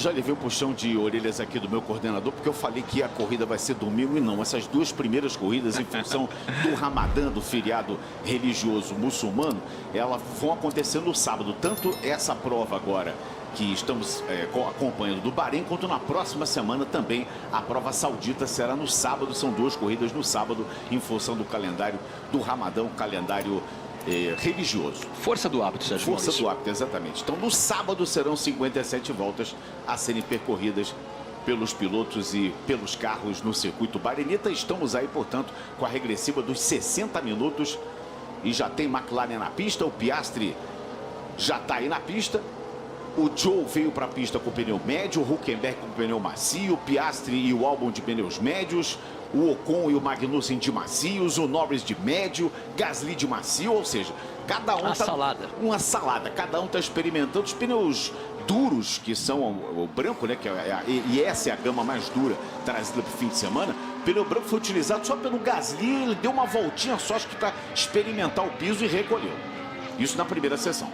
já levei um puxão de orelhas aqui do meu coordenador, porque eu falei que a corrida vai ser domingo e não. Essas duas primeiras corridas, em função do Ramadã, do feriado religioso muçulmano, elas vão acontecer no sábado. Tanto essa prova agora que estamos acompanhando do Bahrein, quanto na próxima semana também a prova saudita será no sábado. São duas corridas no sábado, em função do calendário do Ramadã, calendário religioso. Força do hábito, Sérgio Força Maurício. do hábito, exatamente. Então, no sábado serão 57 voltas a serem percorridas pelos pilotos e pelos carros no circuito bahrenita. Estamos aí, portanto, com a regressiva dos 60 minutos e já tem McLaren na pista. O Piastri já está aí na pista. O Joe veio para a pista com pneu médio, o Hülkenberg com pneu macio, o Piastri e o Albon de pneus médios, o Ocon e o Magnussen de macios, o Norris de médio, Gasly de macio, ou seja, cada um uma salada. Uma salada, cada um está experimentando os pneus duros, que são o branco, né? E essa é a gama mais dura trazida para o fim de semana. O pneu branco foi utilizado só pelo Gasly, ele deu uma voltinha só, acho que para experimentar o piso e recolheu. Isso na primeira sessão.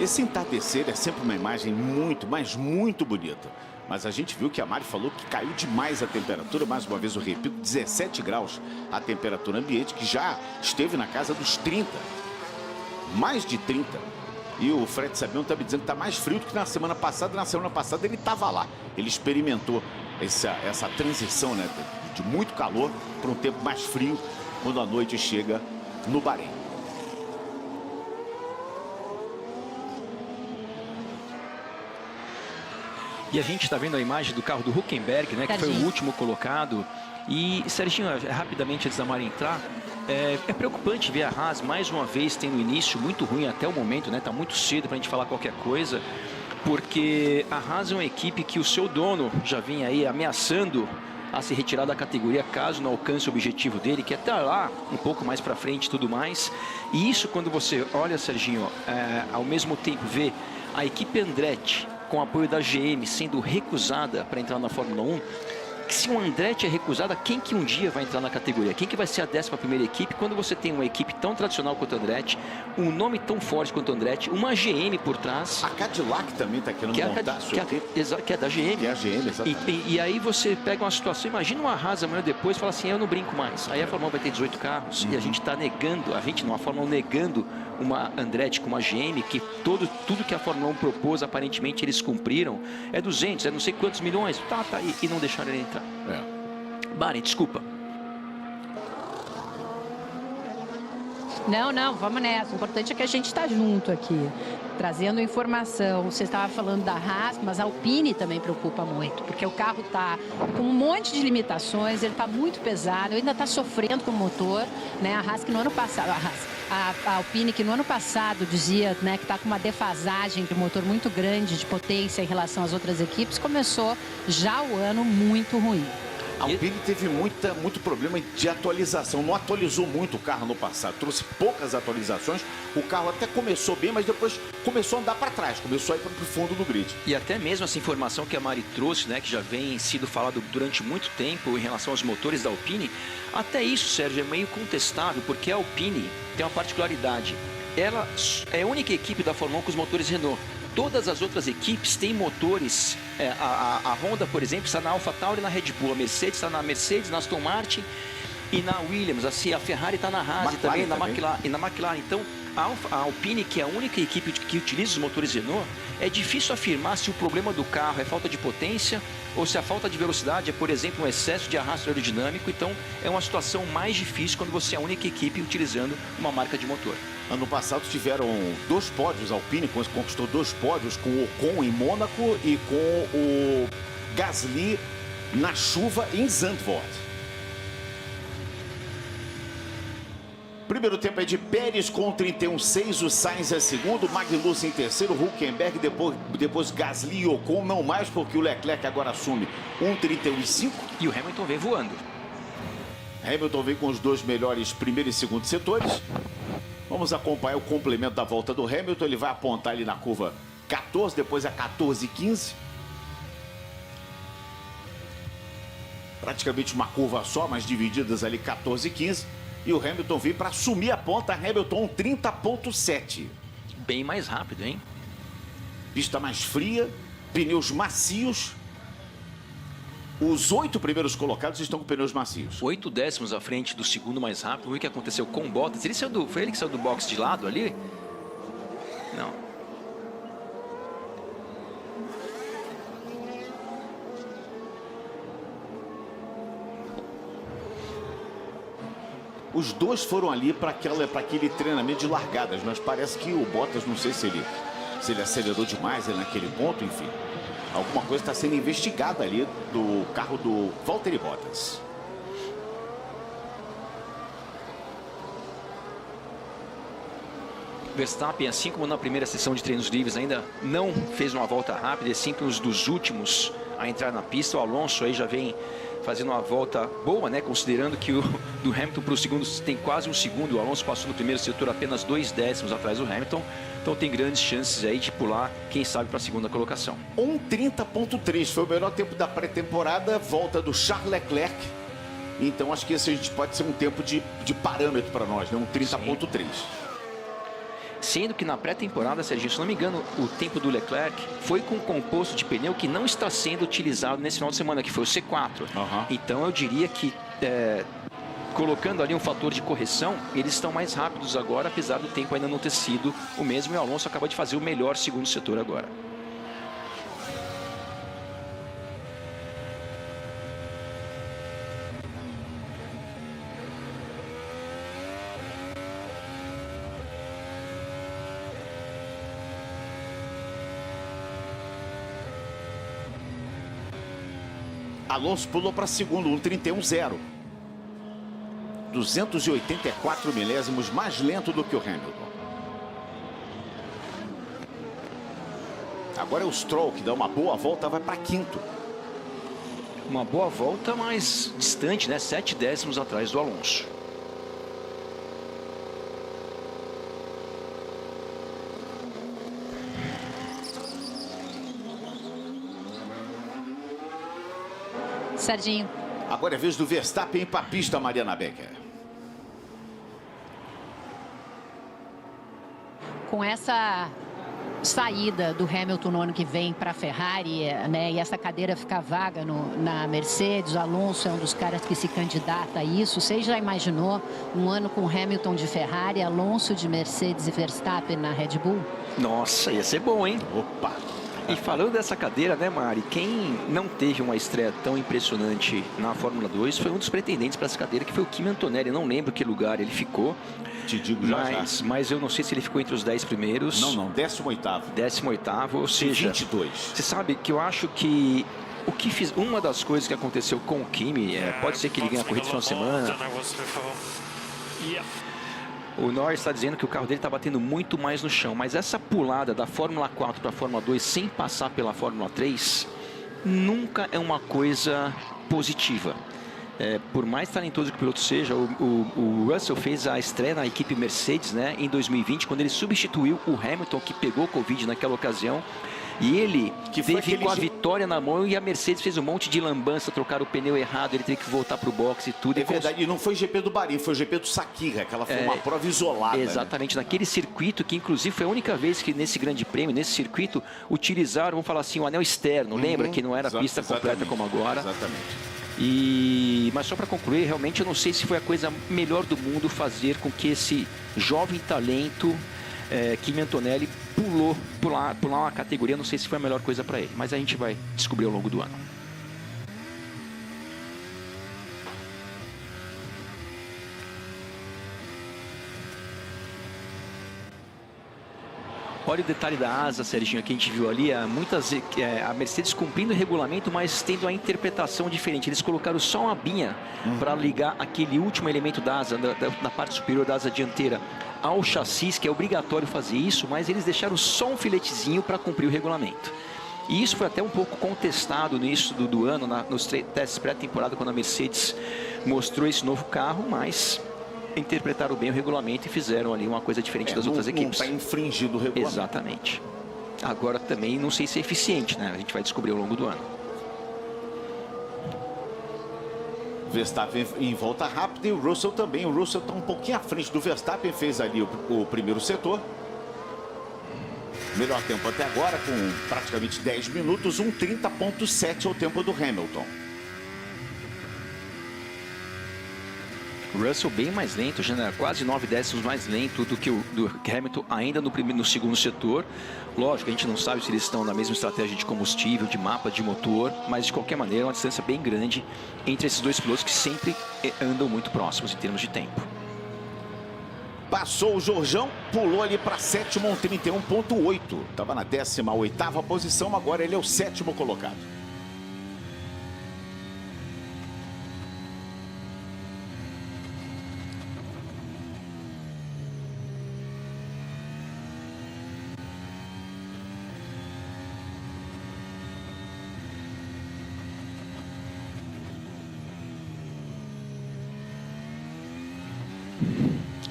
Esse entardecer é sempre uma imagem muito, mas muito bonita. Mas a gente viu que a Mari falou que caiu demais a temperatura. Mais uma vez eu repito, 17 graus a temperatura ambiente, que já esteve na casa dos 30. Mais de 30. E o Fred Sabião está me dizendo que está mais frio do que na semana passada. Na semana passada ele estava lá. Ele experimentou essa transição, né, de muito calor para um tempo mais frio quando a noite chega no Bahrein. E a gente está vendo a imagem do carro do Hülkenberg, né, que foi o último colocado. E, Serginho, rapidamente antes da Mari entrar, é preocupante ver a Haas mais uma vez tendo um início muito ruim até o momento, né? Tá muito cedo para a gente falar qualquer coisa, porque a Haas é uma equipe que o seu dono já vinha aí ameaçando a se retirar da categoria caso não alcance o objetivo dele, que é estar lá um pouco mais para frente e tudo mais. E isso, quando você olha, Serginho, ao mesmo tempo vê a equipe Andretti com apoio da GM sendo recusada para entrar na Fórmula 1, se o Andretti é recusada, quem que um dia vai entrar na categoria? Quem que vai ser a 11ª equipe quando você tem uma equipe tão tradicional quanto a Andretti, um nome tão forte quanto a Andretti, uma GM por trás? A Cadillac também está querendo montar a sua equipe. Que é da GM. Que é a GM, exatamente. E aí você pega uma situação, imagina uma Haas amanhã depois e fala assim, eu não brinco mais. Aí a Fórmula 1 vai ter 18 carros e a gente está negando, a Fórmula 1 negando uma Andretti com uma GM, que tudo que a Fórmula 1 propôs, aparentemente eles cumpriram, é 200, é não sei quantos milhões, e não deixaram ele entrar. Bahrein, desculpa. Não, vamos nessa. O importante é que a gente está junto aqui, trazendo informação. Você estava falando da Haas, mas a Alpine também preocupa muito, porque o carro está com um monte de limitações, ele está muito pesado, ainda está sofrendo com o motor, né? A Haas que no ano passado, a Alpine que no ano passado dizia, né, que está com uma defasagem de motor muito grande de potência em relação às outras equipes, começou já o ano muito ruim. A Alpine teve muito problema de atualização, não atualizou muito o carro no passado, trouxe poucas atualizações, o carro até começou bem, mas depois começou a andar para trás, começou a ir para o fundo do grid. E até mesmo essa informação que a Mari trouxe, né, que já vem sido falado durante muito tempo em relação aos motores da Alpine, até isso, Sérgio, é meio contestável, porque a Alpine tem uma particularidade, ela é a única equipe da Fórmula 1 com os motores Renault. Todas as outras equipes têm motores, a Honda, por exemplo, está na AlphaTauri e na Red Bull, a Mercedes está na Mercedes, na Aston Martin e na Williams, assim, a Ferrari está na Haas e também na McLaren. Então, a Alpine, que é a única equipe que utiliza os motores Renault, é difícil afirmar se o problema do carro é falta de potência ou se a falta de velocidade é, por exemplo, um excesso de arrasto aerodinâmico. Então, é uma situação mais difícil quando você é a única equipe utilizando uma marca de motor. Ano passado tiveram 2 pódios, a Alpine conquistou 2 pódios com o Ocon em Mônaco e com o Gasly na chuva em Zandvoort. Primeiro tempo é de Pérez com 31,6, o Sainz é segundo, Magnussen em terceiro, Hülkenberg, depois Gasly e Ocon, não mais porque o Leclerc agora assume 1,31,5. E o Hamilton vem voando. Hamilton vem com os 2 melhores primeiro e segundo setores. Vamos acompanhar o complemento da volta do Hamilton. Ele vai apontar ali na curva 14, depois a 14,15. praticamente uma curva só, mas divididas ali 14 e 15. E o Hamilton veio para assumir a ponta. Hamilton 30,7. Bem mais rápido, hein? Pista mais fria, pneus macios. Os 8 primeiros colocados estão com pneus macios. 8 décimos à frente do segundo mais rápido. O que aconteceu com o Bottas? Foi ele que saiu do box de lado ali? Não. Os dois foram ali para aquele treinamento de largadas, mas parece que o Bottas, não sei se ele acelerou demais naquele ponto, enfim. Alguma coisa está sendo investigada ali do carro do Valtteri Bottas. Verstappen, assim como na primeira sessão de treinos livres, ainda não fez uma volta rápida, é sempre um dos últimos a entrar na pista. O Alonso aí já vem fazendo uma volta boa, né? Considerando que o do Hamilton para o segundo tem quase um segundo. O Alonso passou no primeiro setor apenas 2 décimos atrás do Hamilton. Então tem grandes chances aí de pular, quem sabe, para a segunda colocação. 1:30.3 foi o melhor tempo da pré-temporada, volta do Charles Leclerc. Então acho que esse pode ser um tempo de parâmetro para nós, né? 1:30.3. Sendo que na pré-temporada, Serginho, se não me engano, o tempo do Leclerc foi com um composto de pneu que não está sendo utilizado nesse final de semana, que foi o C4. Então eu diria que, colocando ali um fator de correção, eles estão mais rápidos agora, apesar do tempo ainda não ter sido o mesmo. E o Alonso acaba de fazer o melhor segundo setor agora. Alonso pulou para segundo, 1:31.0. 284 milésimos mais lento do que o Hamilton. Agora é o Stroll que dá uma boa volta, vai para quinto. Uma boa volta, mas distante, né? 7 décimos atrás do Alonso. Serginho. Agora é vez do Verstappen para a pista, Mariana Becker. Com essa saída do Hamilton no ano que vem para a Ferrari, né, e essa cadeira ficar vaga na Mercedes, o Alonso é um dos caras que se candidata a isso. Você já imaginou um ano com Hamilton de Ferrari, Alonso de Mercedes e Verstappen na Red Bull? Nossa, ia ser bom, hein? Opa! E falando dessa cadeira, né, Mari? Quem não teve uma estreia tão impressionante na Fórmula 2 foi um dos pretendentes para essa cadeira, que foi o Kimi Antonelli. Não lembro que lugar ele ficou. Te digo já. Mas eu não sei se ele ficou entre os 10 primeiros. Não, 18º. 18º, ou seja... 22. Você sabe que eu acho que... Uma das coisas que aconteceu com o Kimi, pode ser que ele ganhe a corrida no final de semana. O Norris está dizendo que o carro dele está batendo muito mais no chão, mas essa pulada da Fórmula 4 para a Fórmula 2 sem passar pela Fórmula 3 nunca é uma coisa positiva. Por mais talentoso que o piloto seja, o Russell fez a estreia na equipe Mercedes, né, em 2020, quando ele substituiu o Hamilton, que pegou Covid naquela ocasião. E ele teve com a vitória na mão, e a Mercedes fez um monte de lambança, trocar o pneu errado, ele teve que voltar para o boxe e tudo. É verdade, e não foi o GP do Bahrein, foi o GP do Sakira, aquela foi uma prova isolada. Exatamente, né? Naquele circuito, que inclusive foi a única vez que nesse grande prêmio, nesse circuito, utilizaram, vamos falar assim, o anel externo. Lembra que não era a pista completa como agora? Exatamente. Mas só para concluir, realmente eu não sei se foi a coisa melhor do mundo fazer com que esse jovem talento, Kimi Antonelli, pular uma categoria. Não sei se foi a melhor coisa para ele, mas a gente vai descobrir ao longo do ano. Olha o detalhe da asa, Serginho, que a gente viu ali. A Mercedes cumprindo o regulamento, mas tendo a interpretação diferente. Eles colocaram só uma abinha para ligar aquele último elemento da asa, da parte superior da asa dianteira, ao chassi, que é obrigatório fazer isso, mas eles deixaram só um filetezinho para cumprir o regulamento. E isso foi até um pouco contestado no início do ano, nos testes pré-temporada, quando a Mercedes mostrou esse novo carro, mas interpretaram bem o regulamento e fizeram ali uma coisa diferente das outras equipes. Não está infringindo o regulamento. Exatamente. Agora também não sei se é eficiente, né? A gente vai descobrir ao longo do ano. Verstappen em volta rápida e o Russell também. O Russell está um pouquinho à frente do Verstappen, fez ali o primeiro setor. Melhor tempo até agora, com praticamente 10 minutos, 1:30.7 é o tempo do Hamilton. Russell bem mais lento, já quase 9 décimos mais lento do que o do Hamilton ainda no segundo setor. Lógico, a gente não sabe se eles estão na mesma estratégia de combustível, de mapa, de motor, mas de qualquer maneira é uma distância bem grande entre esses dois pilotos que sempre andam muito próximos em termos de tempo. Passou o Jorjão, pulou ali para sétimo, 1:31.8. Estava na 18ª posição, agora ele é o sétimo colocado.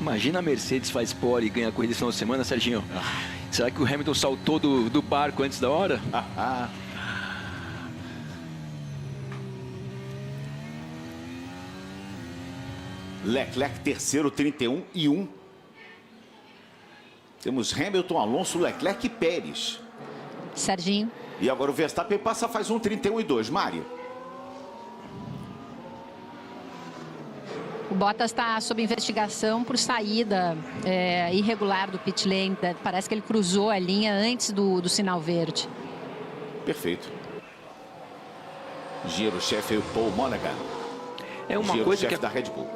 Imagina a Mercedes faz pole e ganha a corrida esse final de semana, Serginho. Será que o Hamilton saltou do barco antes da hora? Leclerc terceiro, 31:1. Temos Hamilton, Alonso, Leclerc e Pérez. Serginho. E agora o Verstappen passa, faz 1:31.2. Mari. O Bottas está sob investigação por saída irregular do pit lane. Parece que ele cruzou a linha antes do sinal verde. Perfeito. Giro-chefe Paul Monaghan. É uma coisa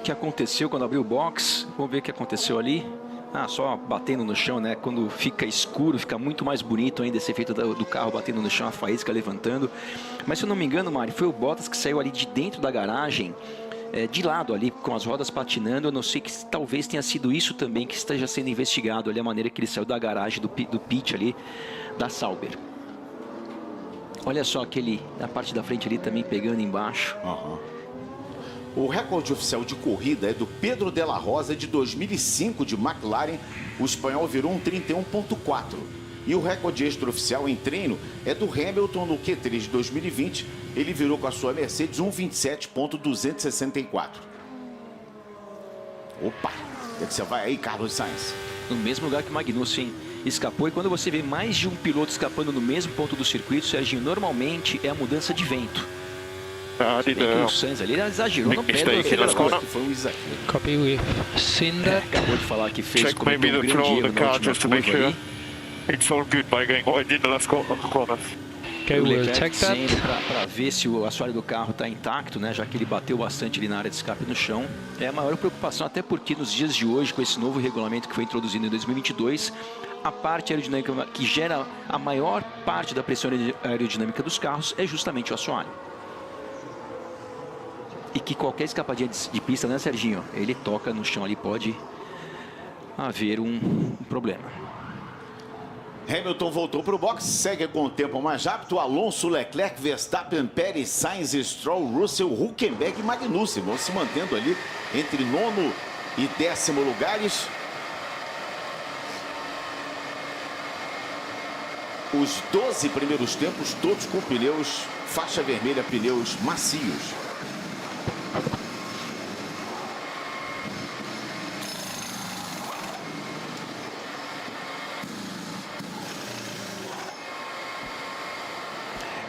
que aconteceu quando abriu o box. Vamos ver o que aconteceu ali. Só batendo no chão, né? Quando fica escuro, fica muito mais bonito ainda esse efeito do carro batendo no chão, a faísca levantando. Mas se eu não me engano, Mari, foi o Bottas que saiu ali de dentro da garagem, de lado ali, com as rodas patinando. Eu não sei, que talvez tenha sido isso também que esteja sendo investigado ali, a maneira que ele saiu da garagem do pit ali, da Sauber. Olha só a parte da frente ali também pegando embaixo. O recorde oficial de corrida é do Pedro de la Rosa, de 2005, de McLaren. O espanhol virou 1:31.4. E o recorde extraoficial em treino é do Hamilton no Q3 de 2020. Ele virou com a sua Mercedes 1:27.264. Opa! Onde é que você vai aí, Carlos Sainz? No mesmo lugar que o Magnussen escapou. E quando você vê mais de um piloto escapando no mesmo ponto do circuito, Serginho, normalmente é a mudança de vento. O Sainz ali exagerou no pé do foi um exagero. Copy, we've seen that. Acabou de falar que fez um grande erro na última curva ali. It's all good by going wide in the last corner. Okay, we'll check that. Para ver se o assoalho do carro está intacto, né? Já que ele bateu bastante ali na área de escape no chão. É a maior preocupação, até porque nos dias de hoje, com esse novo regulamento que foi introduzido em 2022, a parte aerodinâmica que gera a maior parte da pressão aerodinâmica dos carros é justamente o assoalho. E que qualquer escapadinha de pista, né, Serginho? Ele toca no chão ali, pode haver um problema. Hamilton voltou para o box, segue com o tempo mais rápido. Alonso, Leclerc, Verstappen, Pérez, Sainz, Stroll, Russell, Hülkenberg e Magnussen vão se mantendo ali entre 9º e 10º lugares. Os 12 primeiros tempos, todos com pneus faixa vermelha, pneus macios.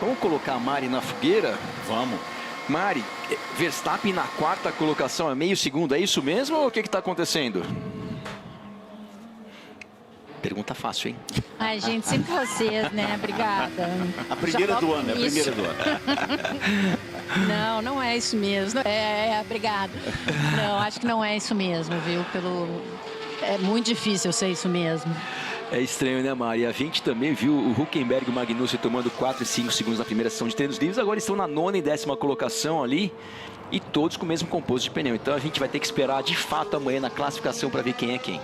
Vamos colocar a Mari na fogueira? Vamos. Mari, Verstappen na 4ª colocação, é meio segundo, é isso mesmo ou o que está acontecendo? Pergunta fácil, hein? Ai, gente, sempre vocês, né? Obrigada. A primeira do ano, é a primeira do ano. Não, não é isso mesmo. Obrigada. Não, acho que não é isso mesmo, viu? É muito difícil ser isso mesmo. É estranho, né, Mari? A gente também viu o Hülkenberg e o Magnussen tomando 4 e 5 segundos na primeira sessão de treinos livres. Agora estão na 9ª e 10ª colocação ali. E todos com o mesmo composto de pneu. Então a gente vai ter que esperar de fato amanhã na classificação para ver quem é quem.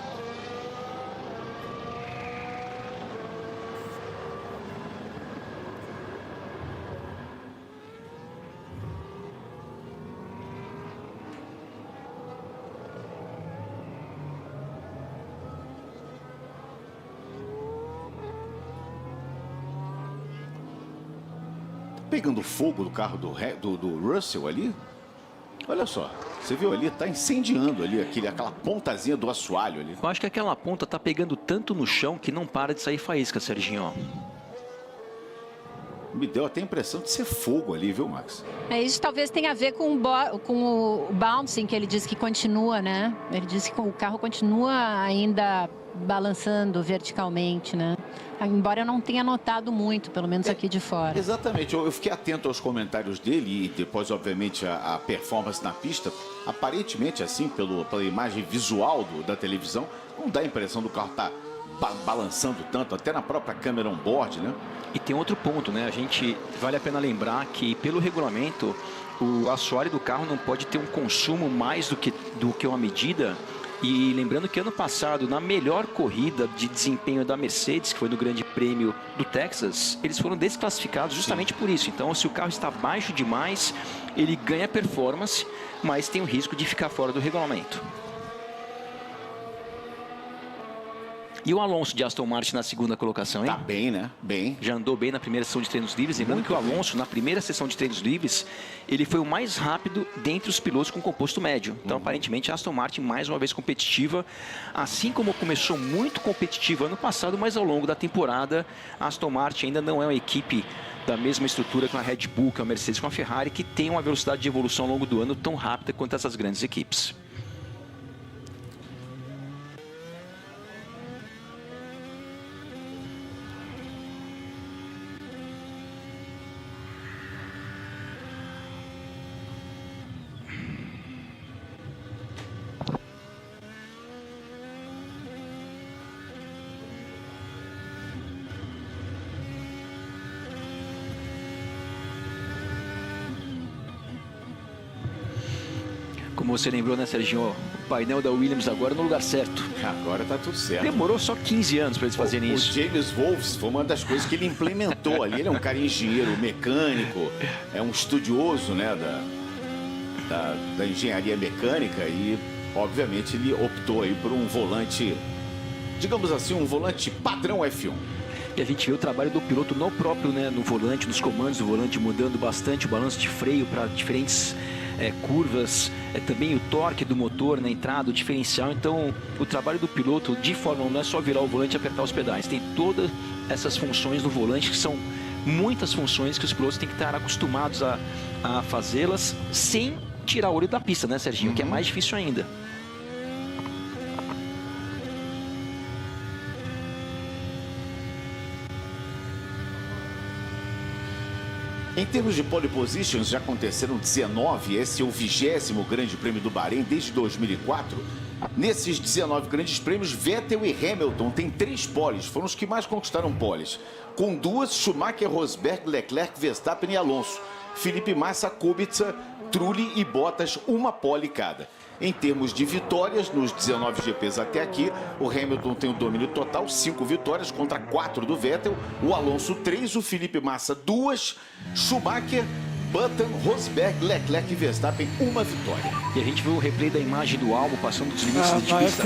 Pegando fogo do carro do Russell ali? Olha só, você viu ali, tá incendiando ali aquela pontazinha do assoalho ali. Eu acho que aquela ponta tá pegando tanto no chão que não para de sair faísca, Serginho. Me deu até a impressão de ser fogo ali, viu, Max? Isso talvez tenha a ver com o bouncing, que ele disse que continua, né? Ele disse que o carro continua ainda balançando verticalmente, né? Embora eu não tenha notado muito, pelo menos aqui de fora. Exatamente, eu fiquei atento aos comentários dele e depois, obviamente, a performance na pista. Aparentemente, assim, pela imagem visual da televisão, não dá a impressão do carro estar balançando tanto, até na própria câmera on-board, né? E tem outro ponto, né? Vale a pena lembrar que, pelo regulamento, o assoalho do carro não pode ter um consumo mais do que uma medida. E lembrando que ano passado, na melhor corrida de desempenho da Mercedes, que foi no Grande Prêmio do Texas, eles foram desclassificados justamente por isso. Então, se o carro está baixo demais, ele ganha performance, mas tem o risco de ficar fora do regulamento. E o Alonso de Aston Martin na segunda colocação, hein? Tá bem, né? Bem. Já andou bem na primeira sessão de treinos livres. Lembrando que o Alonso, na primeira sessão de treinos livres, ele foi o mais rápido dentre os pilotos com composto médio. Então, aparentemente, a Aston Martin mais uma vez competitiva. Assim como começou muito competitiva ano passado, mas ao longo da temporada, a Aston Martin ainda não é uma equipe da mesma estrutura com a Red Bull, com a Mercedes, com a Ferrari, que tem uma velocidade de evolução ao longo do ano tão rápida quanto essas grandes equipes. Como você lembrou, né, Serginho? O painel da Williams agora no lugar certo. Agora tá tudo certo. Demorou só 15 anos para eles fazerem isso. O James Wolves foi uma das coisas que ele implementou ali. Ele é um cara engenheiro, mecânico, é um estudioso, né, da engenharia mecânica e, obviamente, ele optou aí por um volante, digamos assim, um volante padrão F1. E a gente vê o trabalho do piloto no próprio, né, no volante, nos comandos do volante, mudando bastante o balanço de freio para diferentes curvas, também o torque do motor na entrada, o diferencial. Então, o trabalho do piloto de Fórmula 1 não é só virar o volante e apertar os pedais. Tem todas essas funções no volante, que são muitas funções que os pilotos têm que estar acostumados a fazê-las sem tirar o olho da pista, né, Serginho? Que é mais difícil ainda. Em termos de pole positions, já aconteceram 19, esse é o 20º Grande Prêmio do Bahrein desde 2004. Nesses 19 grandes prêmios, Vettel e Hamilton têm 3 poles, foram os que mais conquistaram poles. Com 2, Schumacher, Rosberg, Leclerc, Verstappen e Alonso. Felipe Massa, Kubica, Trulli e Bottas, uma pole cada. Em termos de vitórias, nos 19 GPs até aqui, o Hamilton tem o domínio total, 5 vitórias contra 4 do Vettel, o Alonso 3, o Felipe Massa 2, Schumacher, Button, Rosberg, Leclerc e Verstappen, uma vitória. E a gente viu o replay da imagem do álbum passando dos limites de pista.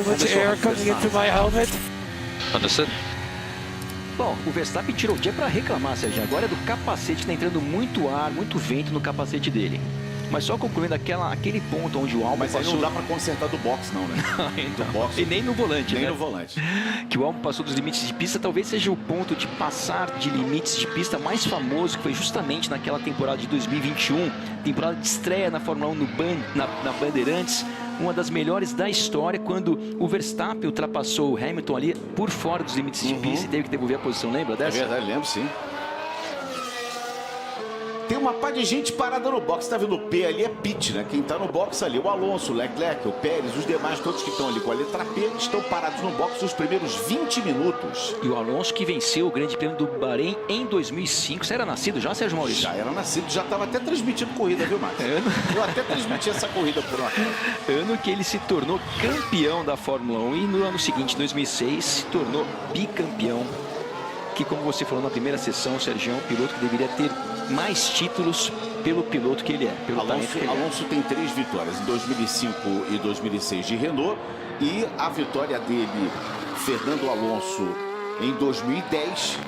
Understood. Bom, o Verstappen tirou o dia para reclamar, Sérgio. Agora é do capacete, está entrando muito ar, muito vento no capacete dele. Mas só concluindo aquele ponto onde o Albon Mas passou... aí não dá para consertar do box, não, né? Então, do box, e nem no volante, nem né? no volante. Que o Albon passou dos limites de pista, talvez seja o ponto de passar de limites de pista mais famoso, que foi justamente naquela temporada de 2021, temporada de estreia na Fórmula 1 na Bandeirantes, uma das melhores da história, quando o Verstappen ultrapassou o Hamilton ali por fora dos limites de pista e teve que devolver a posição, lembra dessa? É verdade, lembro sim. Tem uma pá de gente parada no box, tá vendo o P ali, é pit, né? Quem tá no box ali, o Alonso, o Leclerc, o Pérez, os demais, todos que estão ali com a letra P, estão parados no box os primeiros 20 minutos. E o Alonso que venceu o Grande Prêmio do Bahrein em 2005, você era nascido já, Sérgio Maurício? Já era nascido, já estava até transmitindo corrida, viu, Max? Eu até transmiti essa corrida por uma ano que ele se tornou campeão da Fórmula 1 e no ano seguinte, 2006, se tornou bicampeão. Que, como você falou na primeira sessão, o Sérgio é um piloto que deveria ter mais títulos pelo piloto que ele é. Pelo talento que ele Alonso tem 3 vitórias, em 2005 e 2006 de Renault. E a vitória dele, Fernando Alonso, em 2010,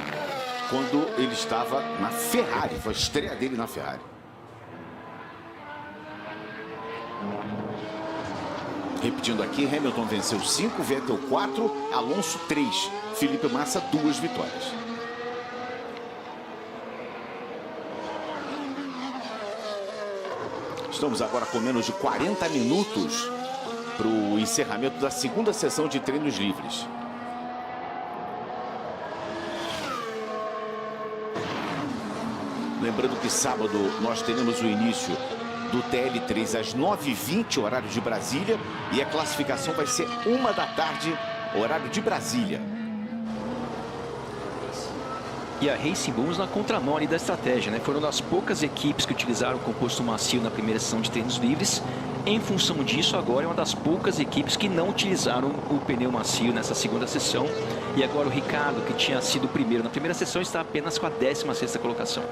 quando ele estava na Ferrari. Foi a estreia dele na Ferrari. Repetindo aqui, Hamilton venceu 5, Vettel 4, Alonso 3, Felipe Massa 2 vitórias. Estamos agora com menos de 40 minutos para o encerramento da segunda sessão de treinos livres. Lembrando que sábado nós teremos o início do TL3 às 9h20, horário de Brasília. E a classificação vai ser 1 da tarde, horário de Brasília. E a Racing Bulls na contramão ali da estratégia, né? Foram das poucas equipes que utilizaram o composto macio na primeira sessão de treinos livres. Em função disso, agora é uma das poucas equipes que não utilizaram o pneu macio nessa segunda sessão. E agora o Ricardo, que tinha sido o primeiro na primeira sessão, está apenas com a 16ª colocação.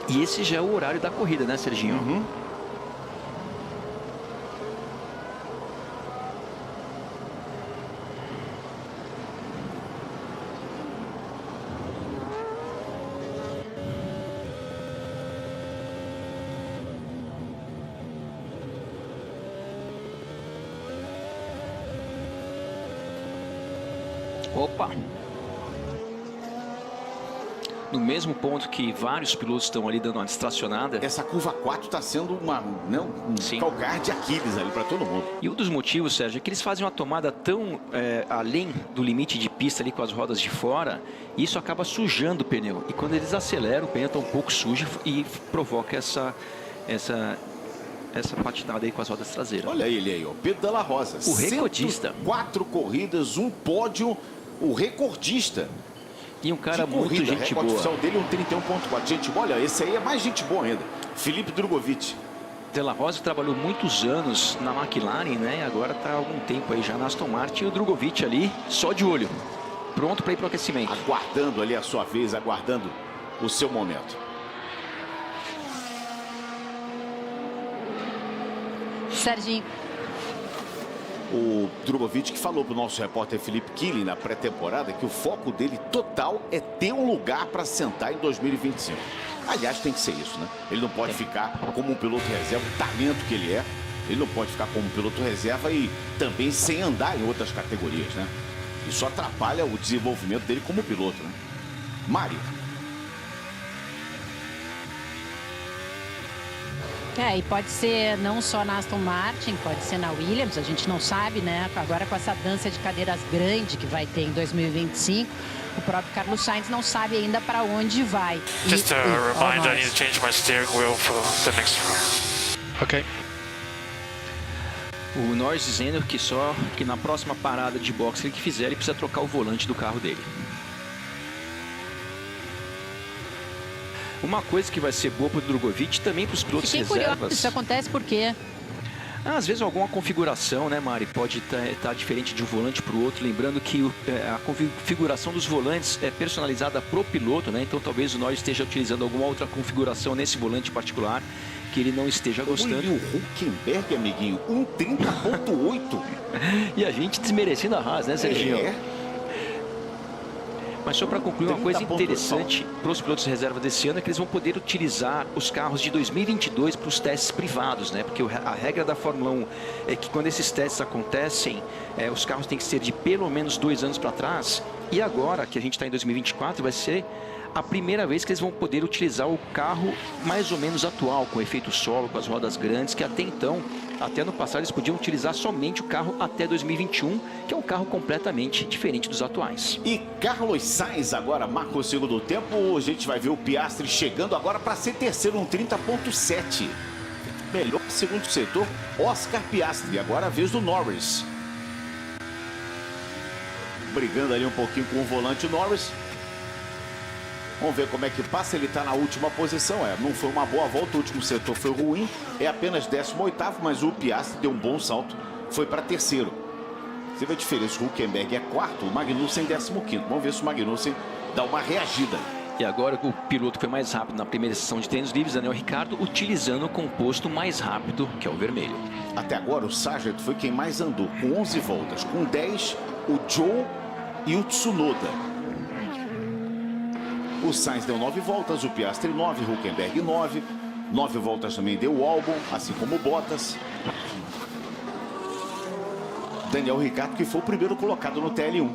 E esse já é o horário da corrida, né, Serginho? Uhum. Opa! No mesmo ponto que vários pilotos estão ali dando uma distracionada. Essa curva 4 está sendo um calcanhar de Aquiles ali para todo mundo. E um dos motivos, Sérgio, é que eles fazem uma tomada tão além do limite de pista ali com as rodas de fora, e isso acaba sujando o pneu. E quando eles aceleram, o pneu está um pouco sujo e provoca essa patinada aí com as rodas traseiras. Olha ele aí, ó, Pedro Della Rosa. O recordista. 4 corridas, um pódio, o recordista. E um cara de corrida, muito gente boa. O oficial dele é um 31.4. Gente boa, olha, esse aí é mais gente boa ainda. Felipe Drugovich. Della Rosa trabalhou muitos anos na McLaren, né? E agora está há algum tempo aí já na Aston Martin. E o Drugovich ali, só de olho. Pronto para ir para o aquecimento. Aguardando ali a sua vez, aguardando o seu momento. Serginho. O Drugovich que falou para o nosso repórter Felipe Killing na pré-temporada que o foco dele total é ter um lugar para sentar em 2025. Aliás, tem que ser isso, né? Ele não pode ficar como um piloto reserva, o talento que ele é. Ele não pode ficar como piloto reserva e também sem andar em outras categorias, né? Isso atrapalha o desenvolvimento dele como piloto, né? Mário. E pode ser não só na Aston Martin, pode ser na Williams, a gente não sabe, né? Agora com essa dança de cadeiras grande que vai ter em 2025, o próprio Carlos Sainz não sabe ainda para onde vai. Just a reminder, I need to change my steering wheel for the next round. Okay. O Norris dizendo que na próxima parada de boxe que fizer, ele precisa trocar o volante do carro dele. Uma coisa que vai ser boa para o Drugovich também para os pilotos reservas. Curioso, isso acontece por quê? Às vezes alguma configuração, né, Mari, pode estar diferente de um volante para o outro. Lembrando que a configuração dos volantes é personalizada para o piloto, né? Então talvez o Norris esteja utilizando alguma outra configuração nesse volante particular que ele não esteja gostando. Olha o Hülkenberg, amiguinho, 1:30.8. E a gente desmerecendo a Haas, né, Serginho? Mas só para concluir, uma coisa interessante para os pilotos de reserva desse ano é que eles vão poder utilizar os carros de 2022 para os testes privados, né? Porque a regra da Fórmula 1 é que quando esses testes acontecem, os carros têm que ser de pelo menos 2 anos para trás. E agora, que a gente está em 2024, vai ser a primeira vez que eles vão poder utilizar o carro mais ou menos atual, com efeito solo, com as rodas grandes, que até então, até no passado, eles podiam utilizar somente o carro até 2021, que é um carro completamente diferente dos atuais. E Carlos Sainz agora marca o segundo tempo. A gente vai ver o Piastri chegando agora para ser terceiro, 1:30.7. Melhor segundo setor, Oscar Piastri. Agora a vez do Norris. Brigando ali um pouquinho com o volante Norris. Vamos ver como é que passa. Ele está na última posição. Não foi uma boa volta, o último setor foi ruim. É apenas 18º, mas o Piastri deu um bom salto. Foi para terceiro. Você vê a diferença. O Hülkenberg é quarto, o Magnussen 15º. Vamos ver se o Magnussen dá uma reagida. E agora o piloto foi mais rápido na primeira sessão de treinos livres, Daniel Ricciardo, utilizando o composto mais rápido, que é o vermelho. Até agora o Sargent foi quem mais andou, com 11 voltas. Com 10, o Zhou e o Tsunoda. O Sainz deu 9 voltas, o Piastri 9, Hülkenberg 9, 9 voltas também deu o Albon, assim como o Bottas. Daniel Ricciardo, que foi o primeiro colocado no TL1.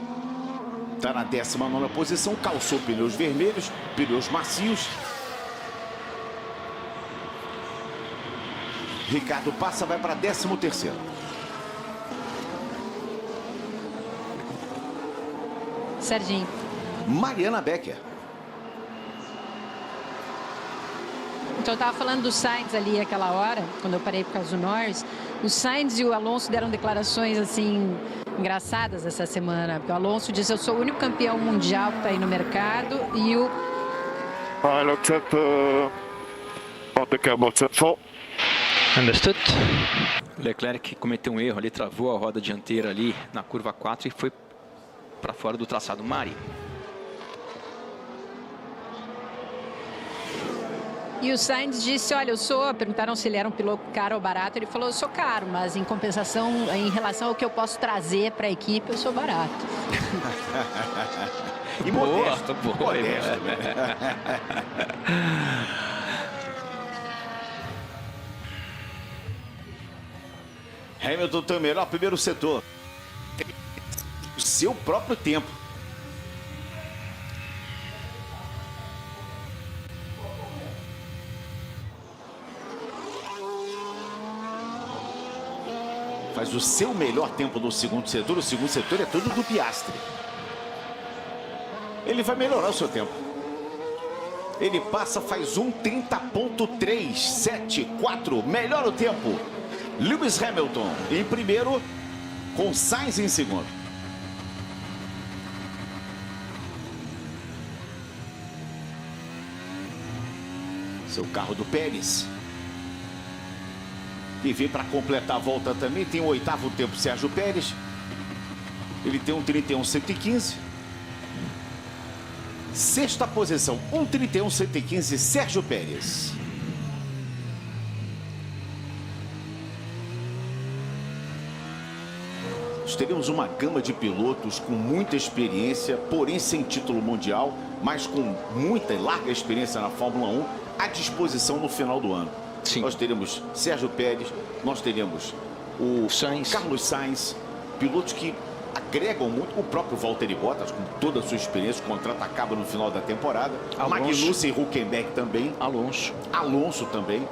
Está na 19ª posição, calçou pneus vermelhos, pneus macios. Ricciardo passa, vai para 13º. Serginho. Mariana Becker. Então, eu estava falando do Sainz ali aquela hora, quando eu parei por causa do Norris. O Sainz e o Alonso deram declarações, assim, engraçadas essa semana. Porque o Alonso disse, eu sou o único campeão mundial que está aí no mercado. E o... I looked up on the cable for. Understood. Leclerc cometeu um erro ali, travou a roda dianteira ali na curva 4 e foi para fora do traçado. Mari. E o Sainz disse, olha, perguntaram se ele era um piloto caro ou barato. Ele falou, eu sou caro, mas em compensação, em relação ao que eu posso trazer para a equipe, eu sou barato. E boa, modesto, boa. modesto. Hamilton tem o melhor primeiro setor. O seu próprio tempo. Faz o seu melhor tempo no segundo setor. O segundo setor é todo do Piastri. Ele vai melhorar o seu tempo. Ele passa, faz 1:30.374. Melhora o tempo. Lewis Hamilton em primeiro, com Sainz em segundo. Seu carro do Pérez. E vem para completar a volta também. Tem o 8º tempo, Sérgio Pérez. Ele tem 1:31.115. Sexta posição, 1:31.115, Sérgio Pérez. Nós teremos uma gama de pilotos com muita experiência, porém sem título mundial, mas com muita e larga experiência na Fórmula 1 à disposição no final do ano. Sim. Nós teremos Sérgio Pérez, nós teremos o Sainz. Carlos Sainz, pilotos que agregam muito, o próprio Valtteri Bottas, com toda a sua experiência, o contrato acaba no final da temporada. Alonso. Magnussen e Hülkenberg também. Alonso também.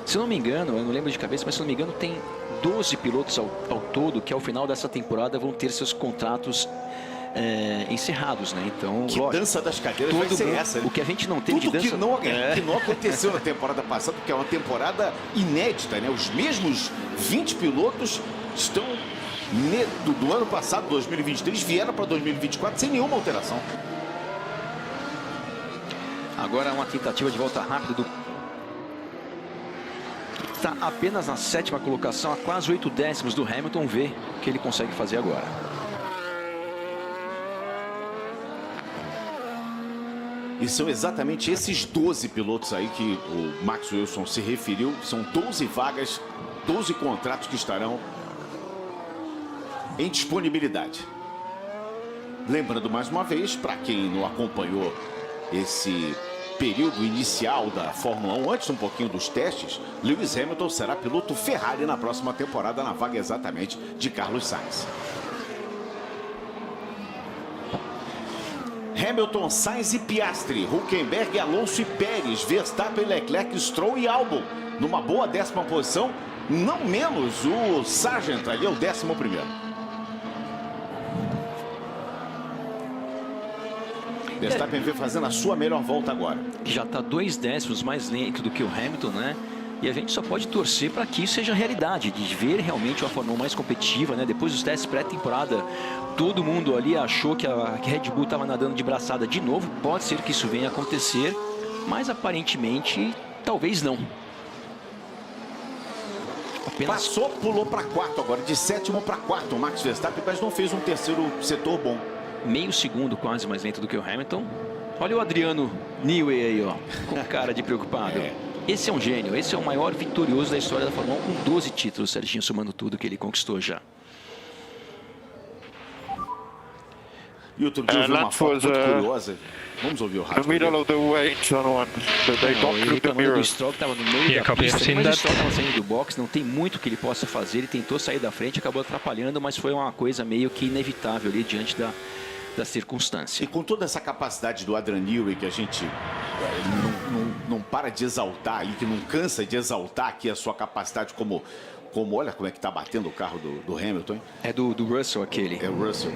Se não me engano, eu não lembro de cabeça, mas se não me engano tem 12 pilotos ao todo que ao final dessa temporada vão ter seus contratos encerrados, né? Então, que lógico, dança das cadeiras vai ser essa, né? O que a gente não teve tudo de dança... que não aconteceu na temporada passada, porque é uma temporada inédita, né? Os mesmos 20 pilotos estão do ano passado, 2023, vieram para 2024 sem nenhuma alteração. Agora uma tentativa de volta rápida do... Está apenas na 7ª colocação, a quase 8 décimos do Hamilton. Vê o que ele consegue fazer agora. E são exatamente esses 12 pilotos aí que o Max Wilson se referiu. São 12 vagas, 12 contratos que estarão em disponibilidade. Lembrando mais uma vez, para quem não acompanhou esse período inicial da Fórmula 1, antes um pouquinho dos testes, Lewis Hamilton será piloto Ferrari na próxima temporada, na vaga exatamente de Carlos Sainz. Hamilton, Sainz e Piastri, Hülkenberg, Alonso e Pérez, Verstappen, Leclerc, Stroll e Albon. Numa boa 10ª posição, não menos o Sargent, ali é o 11º. Verstappen vem fazendo a sua melhor volta agora. Que já está 2 décimos mais lento do que o Hamilton, né? E a gente só pode torcer para que isso seja realidade, de ver realmente uma Fórmula 1 mais competitiva, né? Depois dos testes pré-temporada, todo mundo ali achou que a Red Bull estava nadando de braçada de novo. Pode ser que isso venha a acontecer, mas aparentemente, talvez não. Passou, pulou para 4 agora, de 7º para 4º, o Max Verstappen, mas não fez um terceiro setor bom. Meio segundo quase mais lento do que o Hamilton. Olha o Adriano Newey aí, ó, com cara de preocupado. Esse é um gênio, esse é o maior vitorioso da história da Fórmula 1, com 12 títulos, Serginho, somando tudo que ele conquistou já. E outro dia eu vi uma foto muito curiosa. Vamos ouvir o rádio. The middle of the way, turn one. They don't Ele through the o mirror. Stroll estava no meio da pista, mas o Stroll estava saindo do box, não tem muito que ele possa fazer. Ele tentou sair da frente, acabou atrapalhando, mas foi uma coisa meio que inevitável ali diante da circunstância. E com toda essa capacidade do Adrian Newey que a gente não para de exaltar ali, que não cansa de exaltar aqui a sua capacidade como olha como é que tá batendo o carro do Hamilton, hein? É do Russell aquele. É o Russell.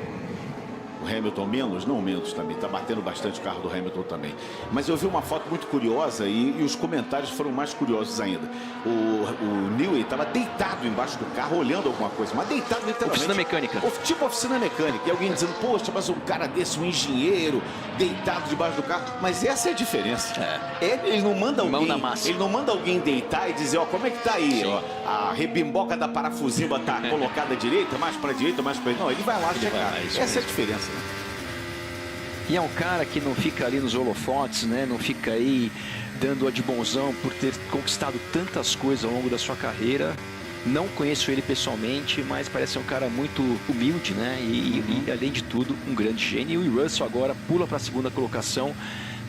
O Hamilton menos? Não menos também. Tá batendo bastante o carro do Hamilton também. Mas eu vi uma foto muito curiosa e os comentários foram mais curiosos ainda. O Newey estava deitado embaixo do carro, olhando alguma coisa. Mas deitado literalmente. Oficina mecânica. Tipo oficina mecânica. E alguém dizendo, poxa, mas um cara desse, um engenheiro, deitado debaixo do carro. Mas essa é a diferença. Ele não manda alguém... Mão na massa. Ele não manda alguém deitar e dizer, ó, como é que tá aí? Ó, a rebimboca da parafusiva tá colocada à direita, mais para direita, mais para direita. Não, ele vai lá chegar. Essa é a diferença. E é um cara que não fica ali nos holofotes, né? Não fica aí dando a de bonzão por ter conquistado tantas coisas ao longo da sua carreira. Não conheço ele pessoalmente, mas parece um cara muito humilde, né? E além de tudo, um grande gênio. E o Russell agora pula para a segunda colocação,